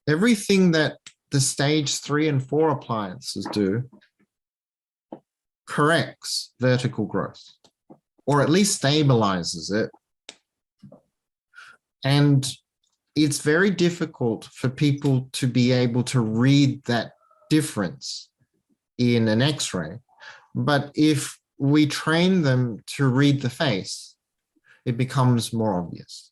[SPEAKER 3] Everything that the stage 3 and 4 appliances do corrects vertical growth, or at least stabilizes it. And it's very difficult for people to be able to read that difference in an X-ray. But if we train them to read the face, it becomes more obvious.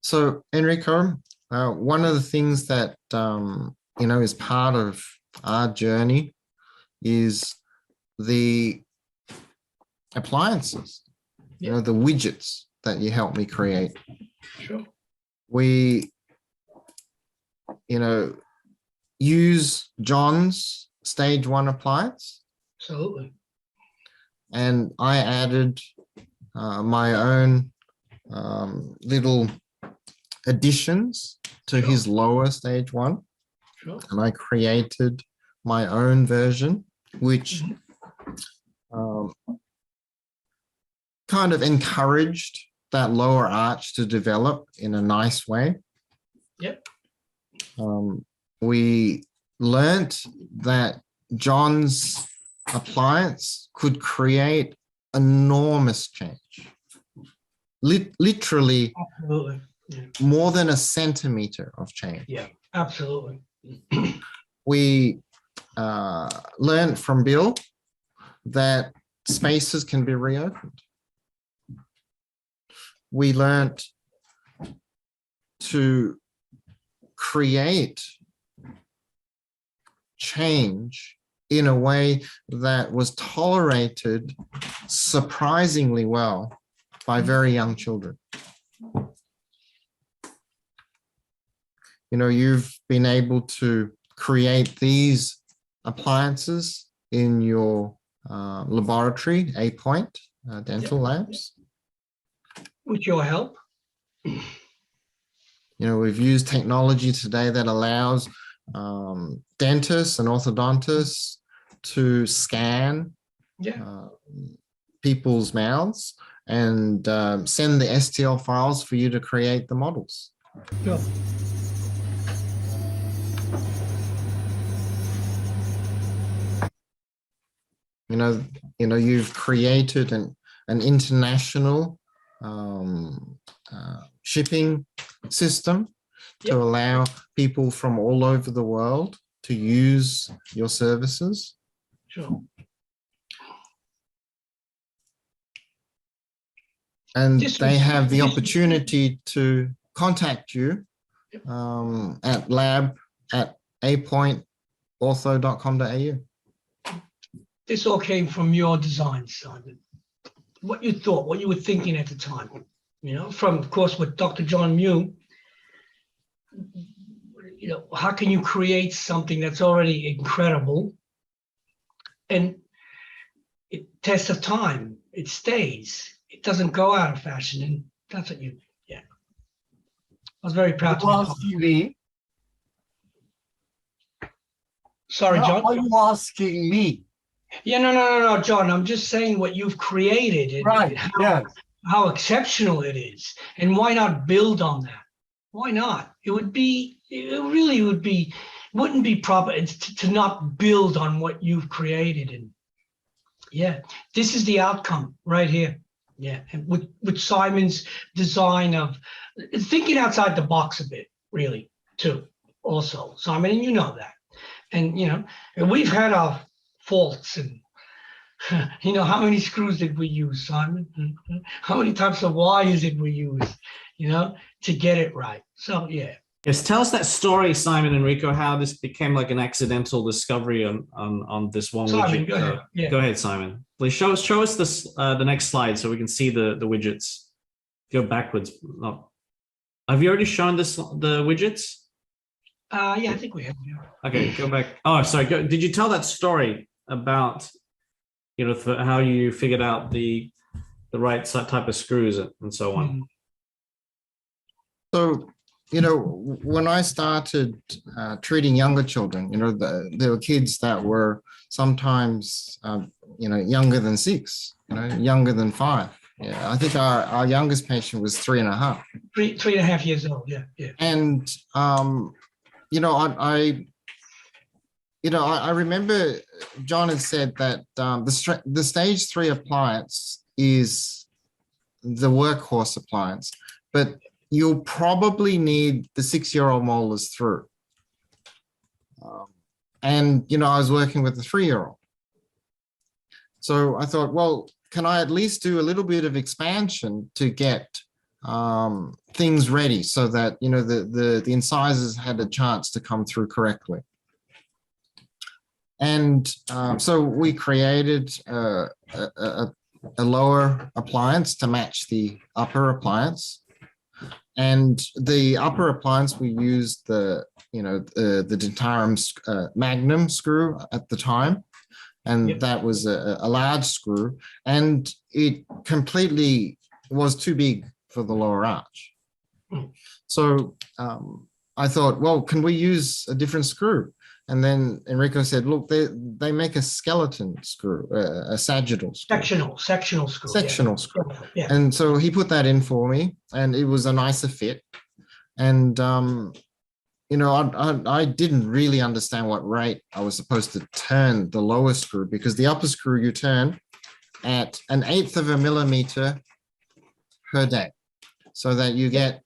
[SPEAKER 3] So Enrico, one of the things that is part of our journey is the appliances, the widgets that you helped me create.
[SPEAKER 4] Sure.
[SPEAKER 3] We, use John's stage 1 appliance.
[SPEAKER 4] Absolutely.
[SPEAKER 3] And I added my own little additions to his lower stage 1.
[SPEAKER 4] Sure.
[SPEAKER 3] And I created my own version, which kind of encouraged that lower arch to develop in a nice way.
[SPEAKER 4] Yep.
[SPEAKER 3] We learnt that John's appliance could create enormous change. Literally
[SPEAKER 4] Absolutely. Yeah.
[SPEAKER 3] more than a centimeter of change.
[SPEAKER 4] Yeah, absolutely.
[SPEAKER 3] We learned from Bill that spaces can be reopened. We learned to create change in a way that was tolerated surprisingly well by very young children. You've been able to create these appliances in your laboratory, A-Point Dental Labs.
[SPEAKER 4] With your help.
[SPEAKER 3] We've used technology today that allows dentists and orthodontists to scan people's mouths and send the STL files for you to create the models.
[SPEAKER 4] Sure.
[SPEAKER 3] You've created an international shipping system to allow people from all over the world to use your services.
[SPEAKER 4] Sure.
[SPEAKER 3] And they have the opportunity to contact you at lab@apointortho.com.au.
[SPEAKER 4] This all came from your design, Simon. What you thought, what you were thinking at the time, from, of course, with Dr. John Mew, how can you create something that's already incredible and it tests of time, it stays, it doesn't go out of fashion, and that's what you, I was very proud to
[SPEAKER 5] be.
[SPEAKER 4] Sorry, John.
[SPEAKER 5] Are you asking me?
[SPEAKER 4] Yeah, no, John. I'm just saying what you've created and
[SPEAKER 5] Right.
[SPEAKER 4] how exceptional it is, and why not build on that? Why not? It wouldn't be proper to not build on what you've created. And this is the outcome right here. Yeah, and with Simon's design of thinking outside the box a bit, really, too. Also, Simon, and you know that, and and we've had our faults, and how many screws did we use, Simon? How many types of wires did we use, to get it right? So
[SPEAKER 1] Yes, tell us that story, Simon and Rico, how this became like an accidental discovery on this one
[SPEAKER 4] Simon,
[SPEAKER 1] widget.
[SPEAKER 4] go ahead. Yeah.
[SPEAKER 1] Go ahead, Simon. Please show us this the next slide so we can see the widgets. Go backwards. Oh. Have you already shown this the widgets?
[SPEAKER 4] Yeah, I think we have. Yeah.
[SPEAKER 1] Okay, go back. Oh, sorry. Did you tell that story about how you figured out the right type of screws and so on?
[SPEAKER 4] Mm.
[SPEAKER 3] So, when I started treating younger children, there were kids that were sometimes, younger than 6, younger than 5. Yeah, I think our youngest patient was 3.5.
[SPEAKER 4] 3.5 years old. Yeah, yeah.
[SPEAKER 3] And I remember John had said that the stage 3 appliance is the workhorse appliance, but you'll probably need the 6-year-old molars through. And I was working with the 3-year-old. So I thought, well, can I at least do a little bit of expansion to get things ready so that, the incisors had a chance to come through correctly. And so we created a lower appliance to match the upper appliance. And the upper appliance, we used the Dentarum Magnum screw at the time. And
[SPEAKER 4] Yep.
[SPEAKER 3] that was a large screw, and it completely was too big for the lower arch.
[SPEAKER 4] Mm.
[SPEAKER 3] So I thought, well, can we use a different screw? And then Enrico said, look, they make a skeleton screw, a sagittal screw.
[SPEAKER 4] Sectional screw.
[SPEAKER 3] Sectional screw.
[SPEAKER 4] Yeah.
[SPEAKER 3] And so he put that in for me, and it was a nicer fit. And I didn't really understand what rate I was supposed to turn the lower screw, because the upper screw you turn at 1/8 of a millimeter per day, so that you get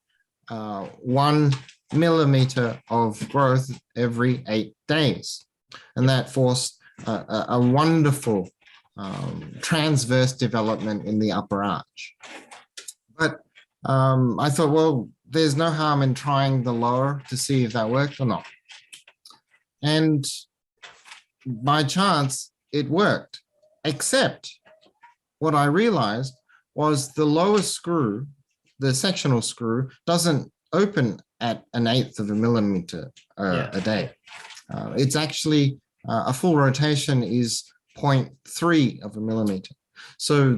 [SPEAKER 3] 1 millimeter of growth every 8 days. And that forced a wonderful transverse development in the upper arch. But I thought, well, there's no harm in trying the lower to see if that worked or not. And by chance, it worked, except what I realized was the lower screw, the sectional screw, doesn't open at 1/8 of a millimeter a day. It's actually a full rotation is 0.3 of a millimeter. So,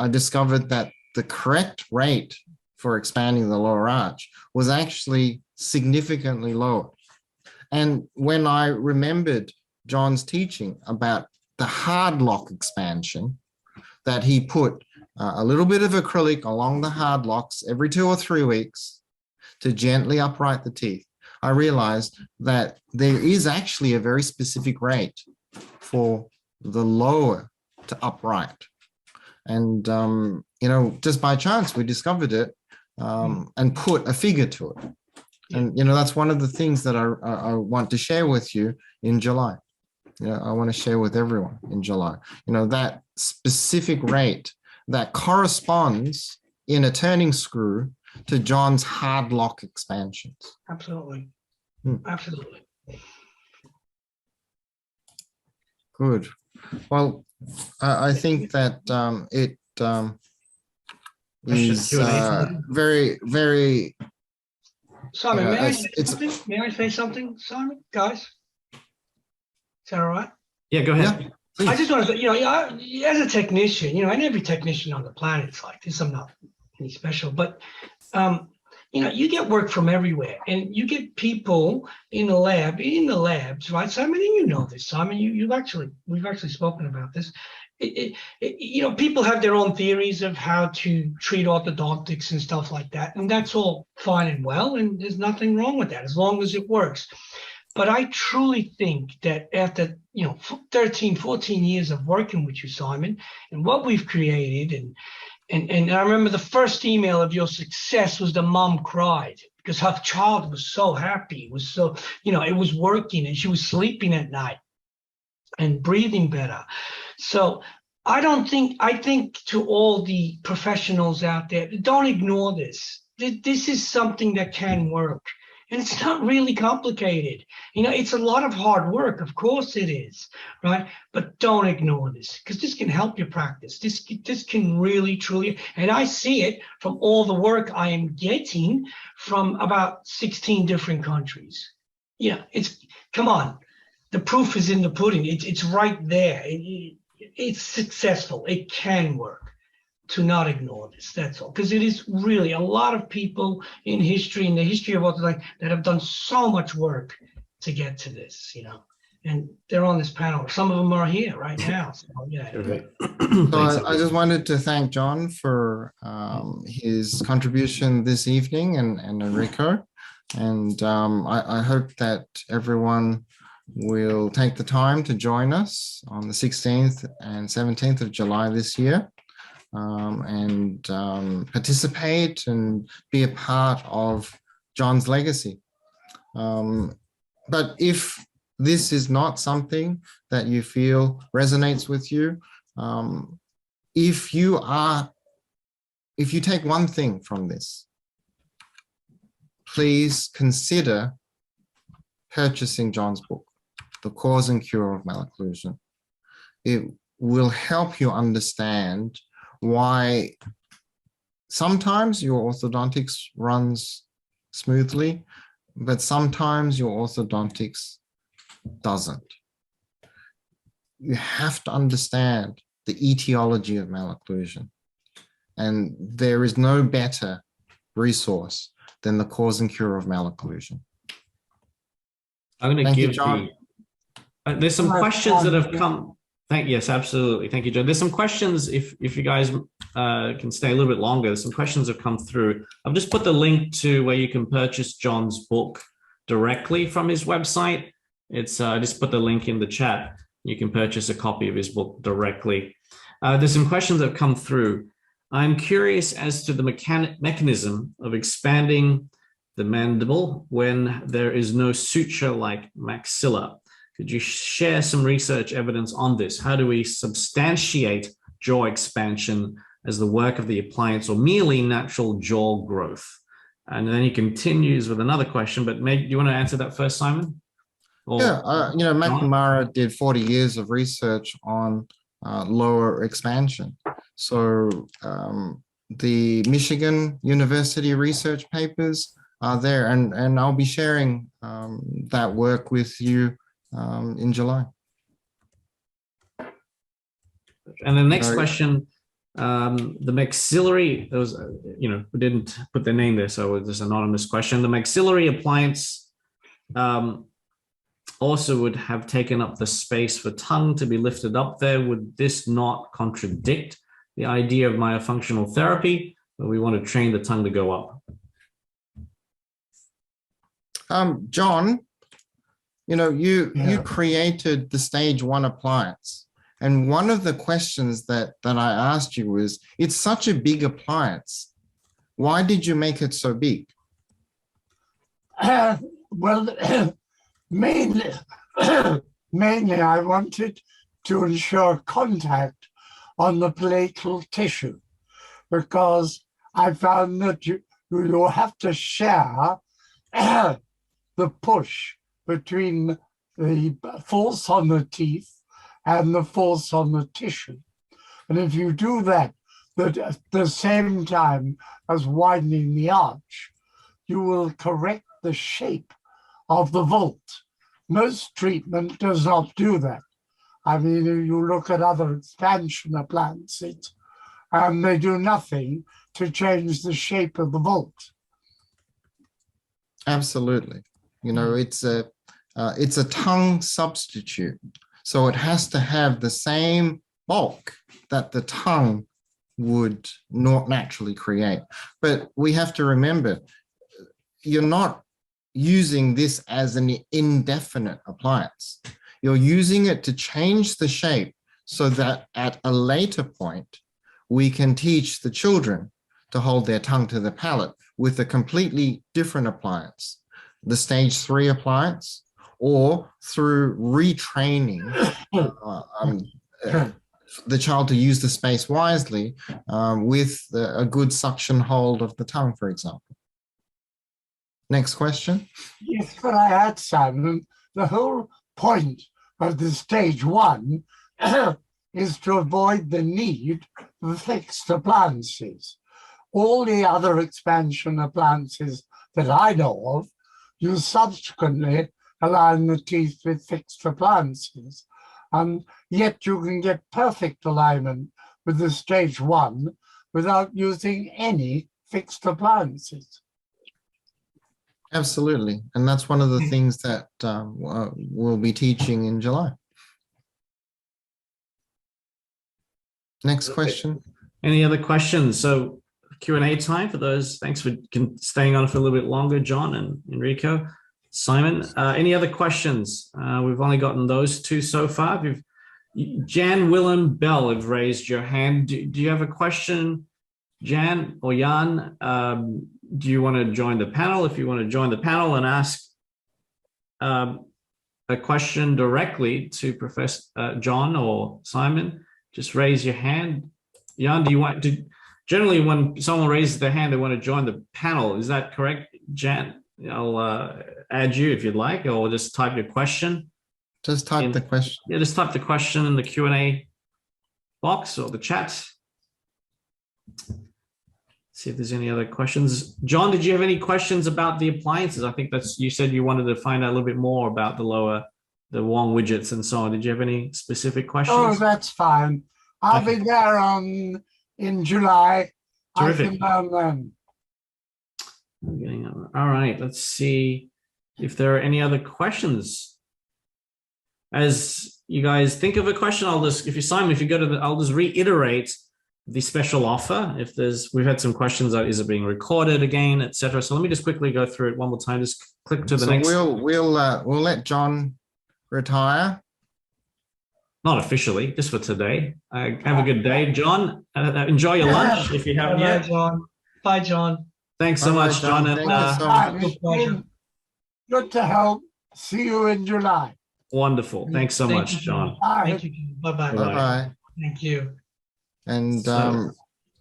[SPEAKER 3] I discovered that the correct rate for expanding the lower arch was actually significantly lower. And when I remembered John's teaching about the hard lock expansion, that he put a little bit of acrylic along the hard locks every 2 or 3 weeks to gently upright the teeth, I realized that there is actually a very specific rate for the lower to upright. And, just by chance, we discovered it and put a figure to it. And, that's one of the things that I want to share with you in July. I want to share with everyone in July, that specific rate that corresponds in a turning screw to John's hard lock expansions.
[SPEAKER 4] Absolutely. Absolutely.
[SPEAKER 3] Good. Well, I think that it is very, very.
[SPEAKER 4] Simon, may I say something? May I say something, Simon? Guys, is that all right?
[SPEAKER 1] Yeah, go ahead.
[SPEAKER 3] Yeah,
[SPEAKER 4] I just want to say, as a technician, and every technician on the planet's like this. I'm not any special, but you get work from everywhere, and you get people in the labs, right, Simon? And you know this, Simon. We've actually spoken about this. People have their own theories of how to treat orthodontics and stuff like that, and that's all fine and well, and there's nothing wrong with that as long as it works. But I truly think that after 13, 14 years of working with you, Simon, and what we've created, and I remember the first email of your success was the mom cried because her child was so happy, was so, it was working, and she was sleeping at night and breathing better. So I think to all the professionals out there, don't ignore this. This is something that can work. And it's not really complicated. It's a lot of hard work. Of course it is, right? But don't ignore this, because this can help your practice. This can really, truly, and I see it from all the work I am getting from about 16 different countries. Come on. The proof is in the pudding. It's right there. It's successful. It can work. To not ignore this, that's all, because it is really a lot of people in history, in the history of orthodontics, that have done so much work to get to this, and they're on this panel. Some of them are here right now. So yeah.
[SPEAKER 3] So I just wanted to thank John for his contribution this evening, and Enrico, and I hope that everyone will take the time to join us on the 16th and 17th of July this year. And participate and be a part of John's legacy. But if this is not something that you feel resonates with you, if you take one thing from this, please consider purchasing John's book, The Cause and Cure of Malocclusion. It will help you understand why sometimes your orthodontics runs smoothly, but sometimes your orthodontics doesn't. You have to understand the etiology of malocclusion, and there is no better resource than The Cause and Cure of Malocclusion.
[SPEAKER 1] I'm going to give
[SPEAKER 3] John.
[SPEAKER 1] There's some questions that have come. Yes, absolutely. Thank you, Joe. There's some questions, if you guys can stay a little bit longer, some questions have come through. I've just put the link to where you can purchase John's book directly from his website. I just put the link in the chat. You can purchase a copy of his book directly. There's some questions that have come through. I'm curious as to the mechanism of expanding the mandible when there is no suture-like maxilla. Could you share some research evidence on this? How do we substantiate jaw expansion as the work of the appliance or merely natural jaw growth? And then he continues with another question, but maybe you want to answer that first, Simon?
[SPEAKER 3] McNamara did 40 years of research on lower expansion. So the Michigan University research papers are there, and I'll be sharing that work with you in July.
[SPEAKER 1] And the next question, the maxillary, we didn't put the name there, so it's an anonymous question. The maxillary appliance also would have taken up the space for tongue to be lifted up there. Would this not contradict the idea of myofunctional therapy, where we want to train the tongue to go up?
[SPEAKER 3] John, you created the stage 1 appliance. And one of the questions that I asked you was, it's such a big appliance. Why did you make it so big?
[SPEAKER 5] Mainly I wanted to ensure contact on the palatal tissue, because I found that you have to share the push between the force on the teeth and the force on the tissue. And if you do that at the same time as widening the arch, you will correct the shape of the vault. Most treatment does not do that. I mean, you look at other expansion appliances, and they do nothing to change the shape of the vault.
[SPEAKER 3] Absolutely. It's a tongue substitute. So it has to have the same bulk that the tongue would not naturally create. But we have to remember, you're not using this as an indefinite appliance. You're using it to change the shape so that at a later point, we can teach the children to hold their tongue to the palate with a completely different appliance, the stage 3 appliance, or through retraining the child to use the space wisely with a good suction hold of the tongue, for example. Next question.
[SPEAKER 5] Yes, but I add, Simon, the whole point of the stage 1 is to avoid the need for fixed appliances. All the other expansion appliances that I know of, you subsequently align the teeth with fixed appliances. And yet you can get perfect alignment with the stage 1 without using any fixed appliances.
[SPEAKER 3] Absolutely. And that's one of the things that we'll be teaching in July. Next question.
[SPEAKER 1] Any other questions? So Q&A time for those. Thanks for staying on for a little bit longer, John and Enrico. Simon, any other questions? We've only gotten those two so far. Jan Willem Bell have raised your hand. Do you have a question, Jan or Jan? Do you want to join the panel? If you want to join the panel and ask a question directly to Professor John or Simon, just raise your hand. Jan, do you want to? Generally, when someone raises their hand, they want to join the panel. Is that correct, Jan? I'll add you if you'd like, or just type your question.
[SPEAKER 3] Just type the question.
[SPEAKER 1] Yeah, just type the question in the Q&A box or the chat. See if there's any other questions. John, did you have any questions about the appliances? I think you said you wanted to find out a little bit more about the Wong widgets and so on. Did you have any specific questions?
[SPEAKER 5] Oh, that's fine. I'll be there in July.
[SPEAKER 1] Terrific.
[SPEAKER 5] I can learn then.
[SPEAKER 1] All right, let's see if there are any other questions. As you guys think of a question, I'll just reiterate the special offer. If we've had some questions, is it being recorded again, etc. So let me just quickly go through it one more time. Just click to the next.
[SPEAKER 3] We'll let John retire.
[SPEAKER 1] Not officially, just for today. Have a good day, John. Enjoy your lunch if you haven't yet.
[SPEAKER 4] Bye, John. Bye, John.
[SPEAKER 1] Thanks so much, John.
[SPEAKER 3] Thank you so much.
[SPEAKER 5] It's been good to help. See you in July.
[SPEAKER 1] Wonderful. Thanks so much, John.
[SPEAKER 5] Bye.
[SPEAKER 4] Thank you. Bye-bye.
[SPEAKER 3] Bye-bye.
[SPEAKER 4] Thank you.
[SPEAKER 3] And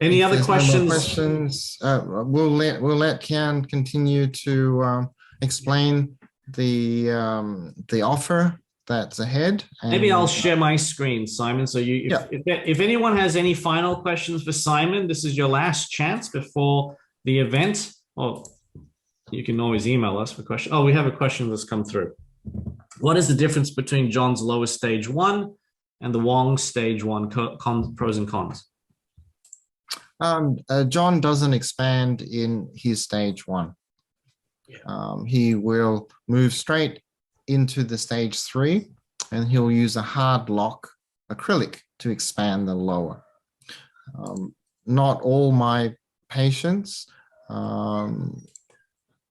[SPEAKER 1] any other questions?
[SPEAKER 3] Questions? We'll let Kian continue to explain the offer that's ahead.
[SPEAKER 1] Maybe I'll share my screen, Simon. So if anyone has any final questions for Simon, this is your last chance before the event. Or you can always email us for questions. Oh, we have a question that's come through. What is the difference between John's lower stage 1 and the Wong stage 1 pros and cons?
[SPEAKER 3] John doesn't expand in his stage 1. He will move straight into the stage 3, and he'll use a hard lock acrylic to expand the lower. Not all my patients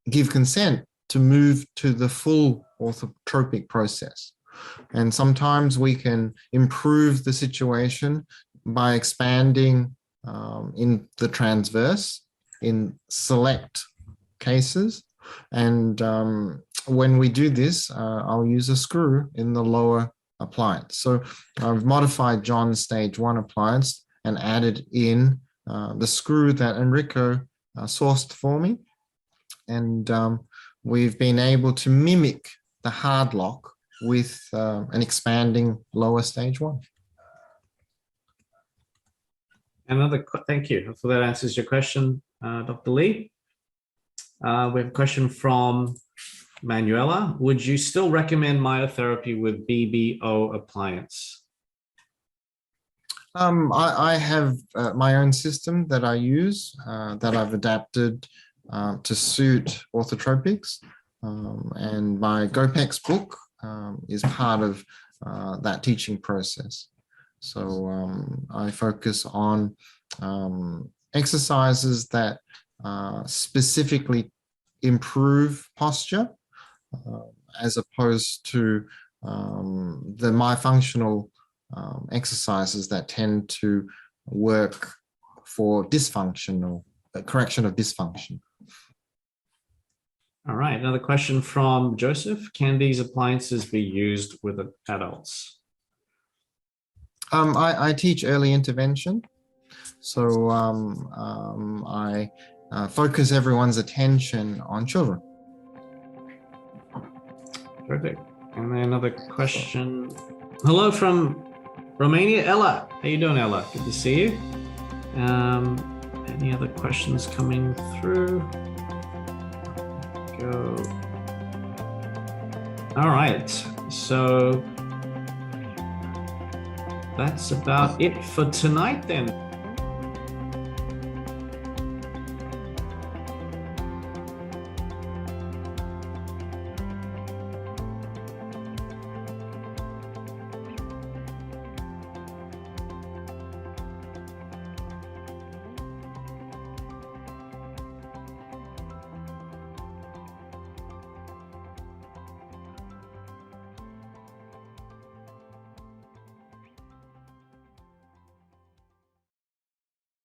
[SPEAKER 3] give consent to move to the full orthotropic process. And sometimes we can improve the situation by expanding in the transverse in select cases. And when we do this, I'll use a screw in the lower appliance. So I've modified John's stage 1 appliance and added in the screw that Enrico sourced for me. And we've been able to mimic the hard lock with an expanding lower stage 1.
[SPEAKER 1] Thank you. Hopefully that answers your question, Dr. Lee. We have a question from Manuela. Would you still recommend myotherapy with BBO appliance?
[SPEAKER 3] I have my own system that I use that I've adapted to suit orthotropics, and my GoPEX book is part of that teaching process. So I focus on exercises that specifically improve posture, as opposed to the myfunctional exercises that tend to work for dysfunctional correction of dysfunction.
[SPEAKER 1] All right, another question from Joseph. Can these appliances be used with adults?
[SPEAKER 3] I teach early intervention, so I focus everyone's attention on children.
[SPEAKER 1] Perfect. And then another question. Hello from Romania, Ella. How you doing, Ella? Good to see you. Any other questions coming through? Go. All right. So that's about it for tonight then.